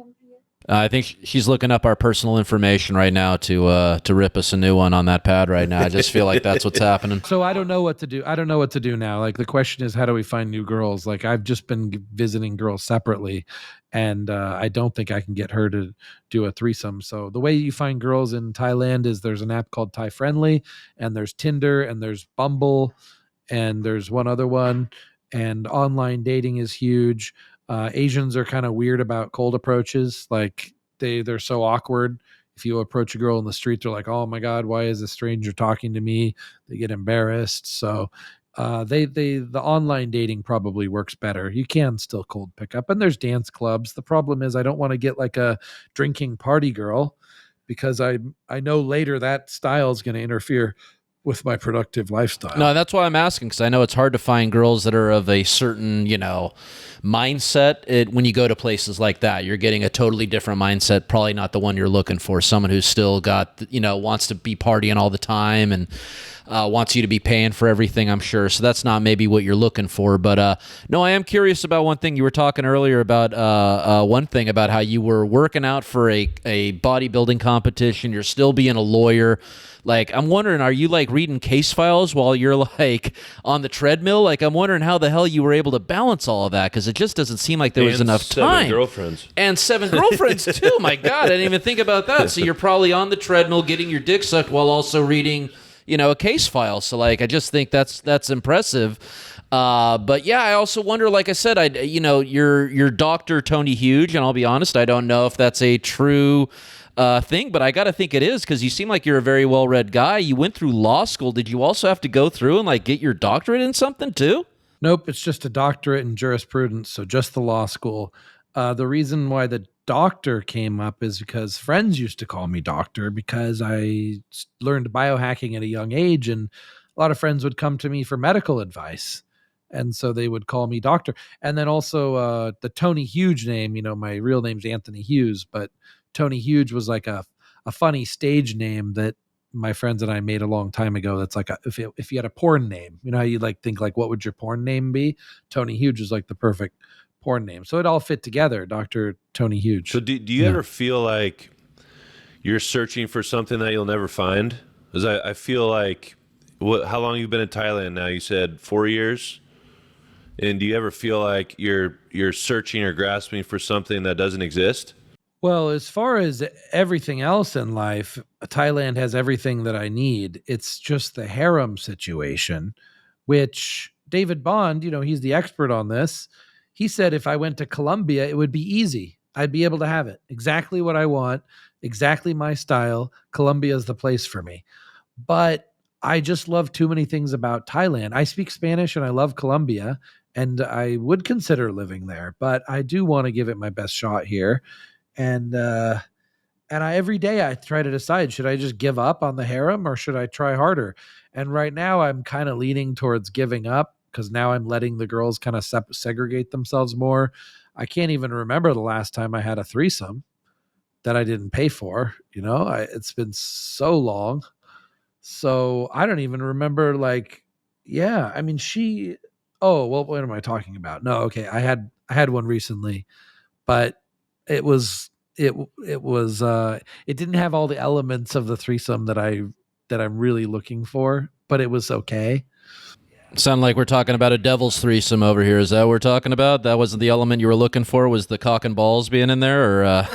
I think she's looking up our personal information right now to rip us a new one on that pad right now. I just feel like that's what's happening. So I don't know what to do. I don't know what to do now. Like the question is, how do we find new girls? Like I've just been visiting girls separately, and I don't think I can get her to do a threesome. So the way you find girls in Thailand is there's an app called Thai Friendly, and there's Tinder, and there's Bumble, and there's one other one, and online dating is huge. Asians are kind of weird about cold approaches. Like they're so awkward. If you approach a girl in the street, they're like, oh my God, why is a stranger talking to me? They get embarrassed. So the online dating probably works better. You can still cold pick up, and there's dance clubs. The problem is I don't want to get like a drinking party girl, because I know later that style is going to interfere with my productive lifestyle. No, that's why I'm asking, because I know it's hard to find girls that are of a certain, mindset. When you go to places like that, you're getting a totally different mindset, probably not the one you're looking for, someone who's still got, wants to be partying all the time. And wants you to be paying for everything, I'm sure. So that's not maybe what you're looking for. But no, I am curious about one thing. You were talking earlier about one thing about how you were working out for a bodybuilding competition. You're still being a lawyer. Like, I'm wondering, are you like reading case files while you're like on the treadmill? Like, I'm wondering how the hell you were able to balance all of that, because it just doesn't seem like there was enough time. 7 girlfriends. And 7 girlfriends too. My God, I didn't even think about that. So you're probably on the treadmill getting your dick sucked while also reading, a case file. So like, I just think that's impressive. But yeah, I also wonder, like I said, you're Dr. Tony Huge, and I'll be honest, I don't know if that's a true thing, but I got to think it is, because you seem like you're a very well-read guy. You went through law school. Did you also have to go through and like get your doctorate in something too? Nope, it's just a doctorate in jurisprudence, so just the law school. The reason why the doctor came up is because friends used to call me doctor, because I learned biohacking at a young age, and a lot of friends would come to me for medical advice. And so they would call me doctor. And then also the Tony Huge name, my real name's Anthony Hughes, but Tony Huge was like a funny stage name that my friends and I made a long time ago. That's like if you had a porn name, how you like think like, what would your porn name be? Tony Huge is like the perfect porn name. So it all fit together, Dr. Tony Huge. So do you ever feel like you're searching for something that you'll never find? Because I feel like, how long you've been in Thailand now? You said 4 years? And do you ever feel like you're searching or grasping for something that doesn't exist? Well, as far as everything else in life, Thailand has everything that I need. It's just the harem situation, which David Bond, he's the expert on this. He said if I went to Colombia, it would be easy. I'd be able to have it. Exactly what I want, exactly my style. Colombia is the place for me. But I just love too many things about Thailand. I speak Spanish and I love Colombia, and I would consider living there, but I do want to give it my best shot here. And every day I try to decide, should I just give up on the harem or should I try harder? And right now I'm kind of leaning towards giving up, because now I'm letting the girls kind of segregate themselves more. I can't even remember the last time I had a threesome that I didn't pay for. It's been so long. So I don't even remember, like, yeah, I mean, oh, well, what am I talking about? No, okay. I had one recently, but it was it didn't have all the elements of the threesome that I'm really looking for, but it was okay. Sound like we're talking about a devil's threesome over here. Is that what we're talking about? That wasn't the element you were looking for? Was the cock and balls being in there? Or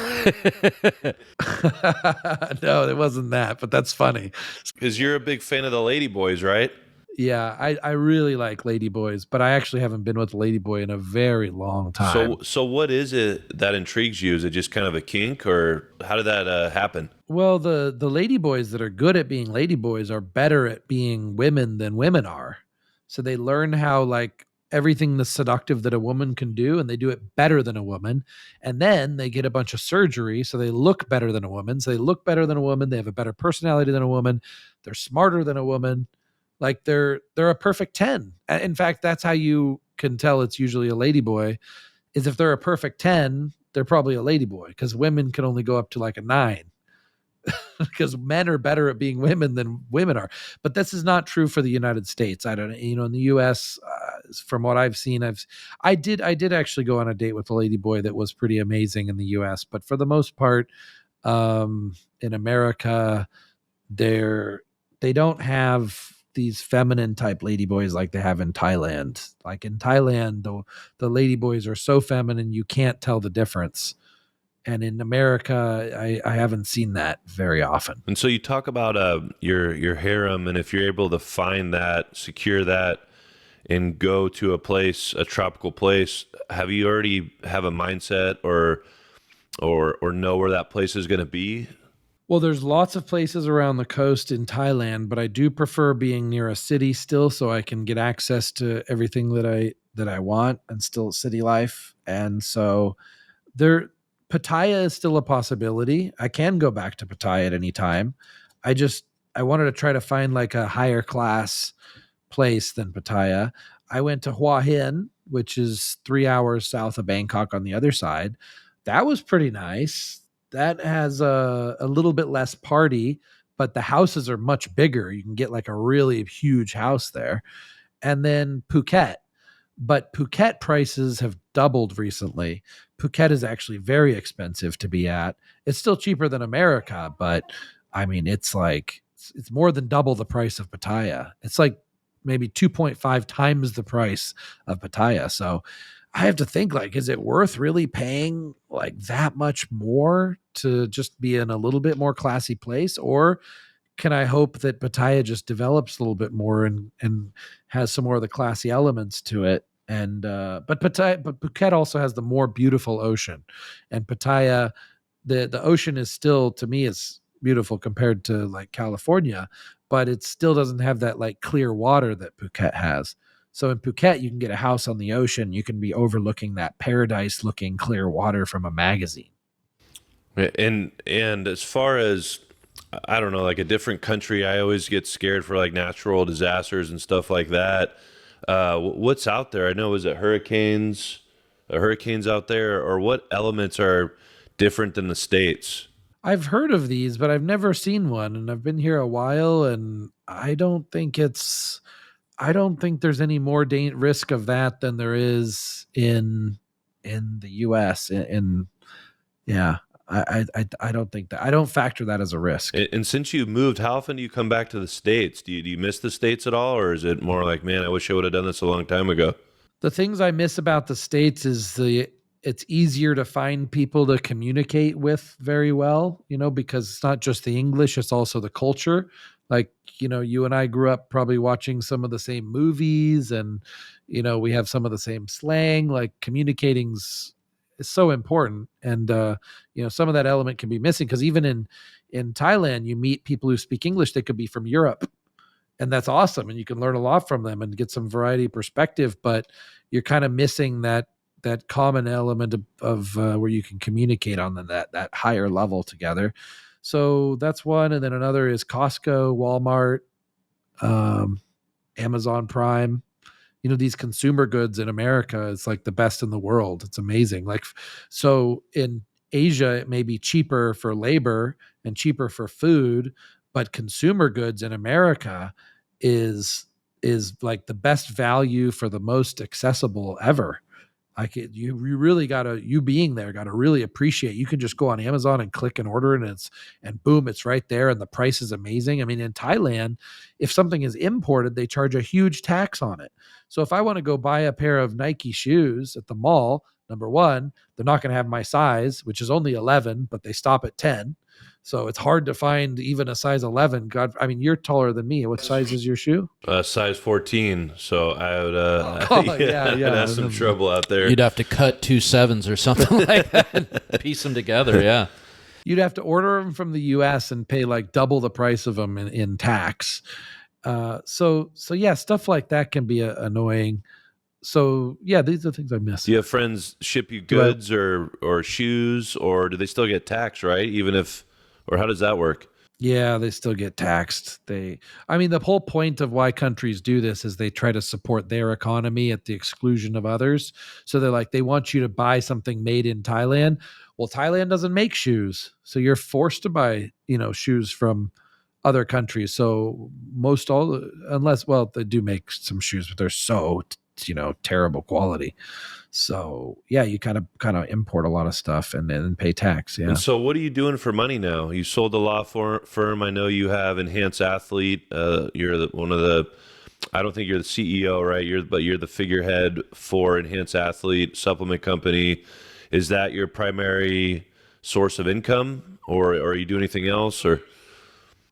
No, it wasn't that, but that's funny. Because you're a big fan of the lady boys, right? Yeah, I really like ladyboys, but I actually haven't been with a ladyboy in a very long time. So what is it that intrigues you? Is it just kind of a kink, or how did that happen? Well, the ladyboys that are good at being ladyboys are better at being women than women are. So they learn how, like, everything the seductive that a woman can do, and they do it better than a woman. And then they get a bunch of surgery, so they look better than a woman. So they look better than a woman. They have a better personality than a woman. They're smarter than a woman. Like they're a perfect 10. In fact, that's how you can tell it's usually a ladyboy, is if they're a perfect 10, they're probably a ladyboy, because women can only go up to like a 9. Because men are better at being women than women are. But this is not true for the United States. I don't, in the US, from what I've seen, I did actually go on a date with a ladyboy that was pretty amazing in the US. But for the most part, in America, they don't have these feminine type ladyboys like they have in Thailand. Like in Thailand, the ladyboys are so feminine, you can't tell the difference. And in America, I haven't seen that very often. And so you talk about your harem, and if you're able to find that, secure that, and go to a tropical place, have you already have a mindset or know where that place is going to be? Well, there's lots of places around the coast in Thailand, but I do prefer being near a city still, so I can get access to everything that I want, and still city life. And so Pattaya is still a possibility. I can go back to Pattaya at any time. I wanted to try to find like a higher class place than Pattaya. I went to Hua Hin, which is 3 hours south of Bangkok on the other side. That was pretty nice. That has a little bit less party, but the houses are much bigger. You can get like a really huge house there. And then Phuket. But Phuket prices have doubled recently. Phuket is actually very expensive to be at. It's still cheaper than America, but I mean, it's like it's more than double the price of Pattaya. It's like maybe 2.5 times the price of Pattaya. So I have to think, like, is it worth really paying like that much more to just be in a little bit more classy place? Or can I hope that Pattaya just develops a little bit more and has some more of the classy elements to it? And but Phuket also has the more beautiful ocean, and Pattaya, the ocean is still, to me, is beautiful compared to like California, but it still doesn't have that like clear water that Phuket has. So in Phuket, you can get a house on the ocean. You can be overlooking that paradise looking clear water from a magazine. And as far as, I don't know, like a different country, I always get scared for like natural disasters and stuff like that. What's out there? I know, is it hurricanes out there, or what elements are different than the States? I've heard of these, but I've never seen one, and I've been here a while, and I don't think there's any more risk of that than there is in the U.S. Yeah, I don't think that, I don't factor that as a risk. And since you moved, how often do you come back to the States? Do you miss the States at all, or is it more like, man, I wish I would have done this a long time ago? The things I miss about the States is it's easier to find people to communicate with very well, because it's not just the English, it's also the culture. Like, you and I grew up probably watching some of the same movies, and, we have some of the same slang. Like, communicating's is so important. And, some of that element can be missing, because even in Thailand, you meet people who speak English. They could be from Europe, and that's awesome. And you can learn a lot from them and get some variety of perspective, but you're kind of missing that common element of where you can communicate on that higher level together. So that's one. And then another is Costco, Walmart, Amazon Prime. These consumer goods in America is like the best in the world. It's amazing. Like, so in Asia, it may be cheaper for labor and cheaper for food, but consumer goods in America is like the best value for the most accessible ever. Like, you really gotta, you being there, gotta really appreciate. You can just go on Amazon and click and order, and boom, it's right there, and the price is amazing. I mean, in Thailand, if something is imported, they charge a huge tax on it. So if I want to go buy a pair of Nike shoes at the mall, number one, they're not going to have my size, which is only 11, but they stop at 10. So it's hard to find even a size 11. God, I mean, you're taller than me. What size is your shoe? Size 14. So I would, yeah. I'd have some trouble out there. You'd have to cut 2 7s or something like that and piece them together. Yeah. You'd have to order them from the U.S. and pay like double the price of them in tax. So yeah, stuff like that can be annoying. So yeah, these are things I miss. Do you have friends ship you goods or shoes, or do they still get taxed, right? Even if, or how does that work? Yeah, they still get taxed. The whole point of why countries do this is they try to support their economy at the exclusion of others. So they're like, they want you to buy something made in Thailand. Well, Thailand doesn't make shoes, so you're forced to buy, shoes from other countries. So unless, well, they do make some shoes, but they're so, terrible quality. So yeah, you kind of import a lot of stuff and then pay tax. Yeah. And so what are you doing for money now? You sold the law firm. I know you have Enhanced Athlete. You're one of the, I don't think you're the CEO, right? But you're the figurehead for Enhanced Athlete supplement company. Is that your primary source of income, or are you doing anything else? Or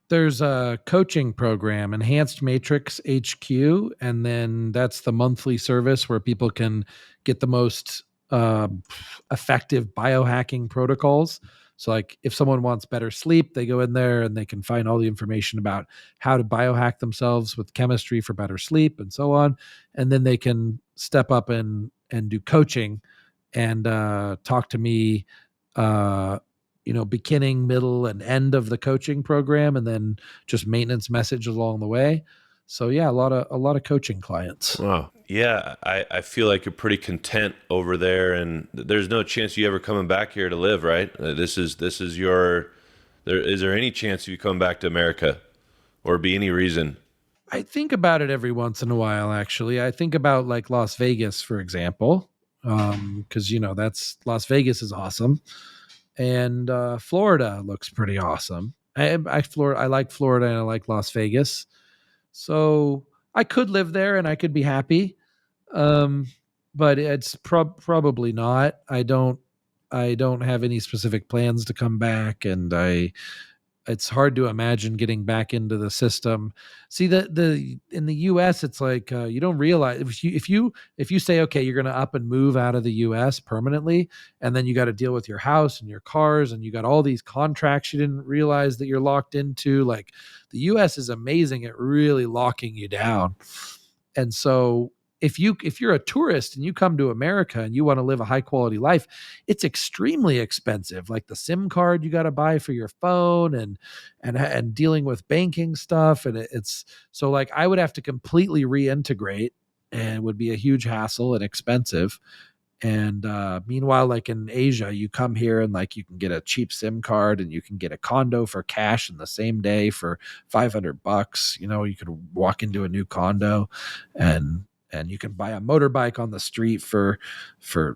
there's a coaching program, Enhanced Matrix HQ, and then that's the monthly service where people can get the most effective biohacking protocols. So like if someone wants better sleep, they go in there and they can find all the information about how to biohack themselves with chemistry for better sleep and so on. And then they can step up and do coaching and talk to me, beginning, middle, and end of the coaching program, and then just maintenance message along the way. So yeah, a lot of coaching clients. Wow. Yeah, I feel like you're pretty content over there, and there's no chance you ever coming back here to live, right? This is your Is there any chance you come back to America, or be any reason? I think about it every once in a while, actually. I think about like Las Vegas, for example, because, that's Las Vegas is awesome. And Florida looks pretty awesome. I like Florida and I like Las Vegas. So I could live there and I could be happy. Um, but it's probably not. I don't have any specific plans to come back, and it's hard to imagine getting back into the system. See, the in the U.S., it's like you don't realize if you say, okay, you're going to up and move out of the U.S. permanently, and then you got to deal with your house and your cars, and you got all these contracts you didn't realize that you're locked into. Like, the U.S. is amazing at really locking you down, and so if you're a tourist and you come to America and you want to live a high quality life, it's extremely expensive. Like the SIM card you got to buy for your phone, and dealing with banking stuff, and it's so, like, I would have to completely reintegrate, and it would be a huge hassle and expensive. And meanwhile, like in Asia, you come here and like you can get a cheap SIM card and you can get a condo for cash in the same day for $500. You could walk into a new condo, and you can buy a motorbike on the street for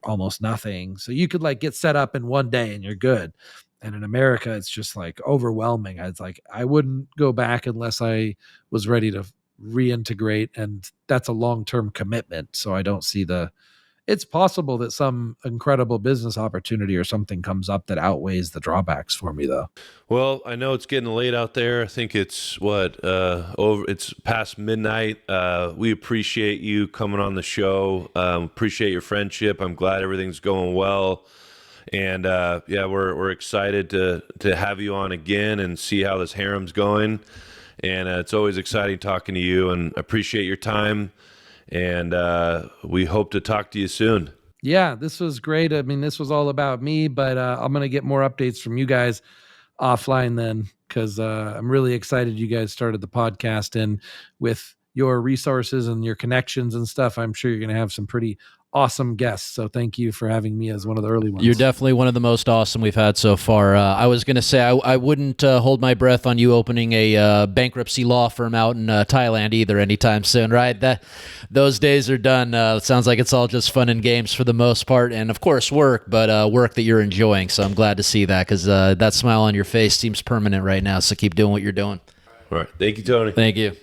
almost nothing. So you could like get set up in one day and you're good. And in America, it's just like overwhelming. It's like I wouldn't go back unless I was ready to reintegrate, and that's a long-term commitment. So I don't see it's possible that some incredible business opportunity or something comes up that outweighs the drawbacks for me, though. Well, I know it's getting late out there. I think it's it's past midnight. We appreciate you coming on the show. Appreciate your friendship. I'm glad everything's going well. And yeah, we're excited to have you on again and see how this harem's going. And it's always exciting talking to you, and appreciate your time. And we hope to talk to you soon. Yeah, this was great. I mean, this was all about me, but I'm going to get more updates from you guys offline then, because I'm really excited you guys started the podcast. And with your resources and your connections and stuff, I'm sure you're going to have some pretty awesome guests. So thank you for having me as one of the early ones. You're definitely one of the most awesome we've had so far. I was going to say I wouldn't hold my breath on you opening a bankruptcy law firm out in Thailand either anytime soon, right? Those days are done. It sounds like it's all just fun and games for the most part, and of course work, but work that you're enjoying. So I'm glad to see that, because that smile on your face seems permanent right now. So keep doing what you're doing. All right. Thank you, Tony. Thank you.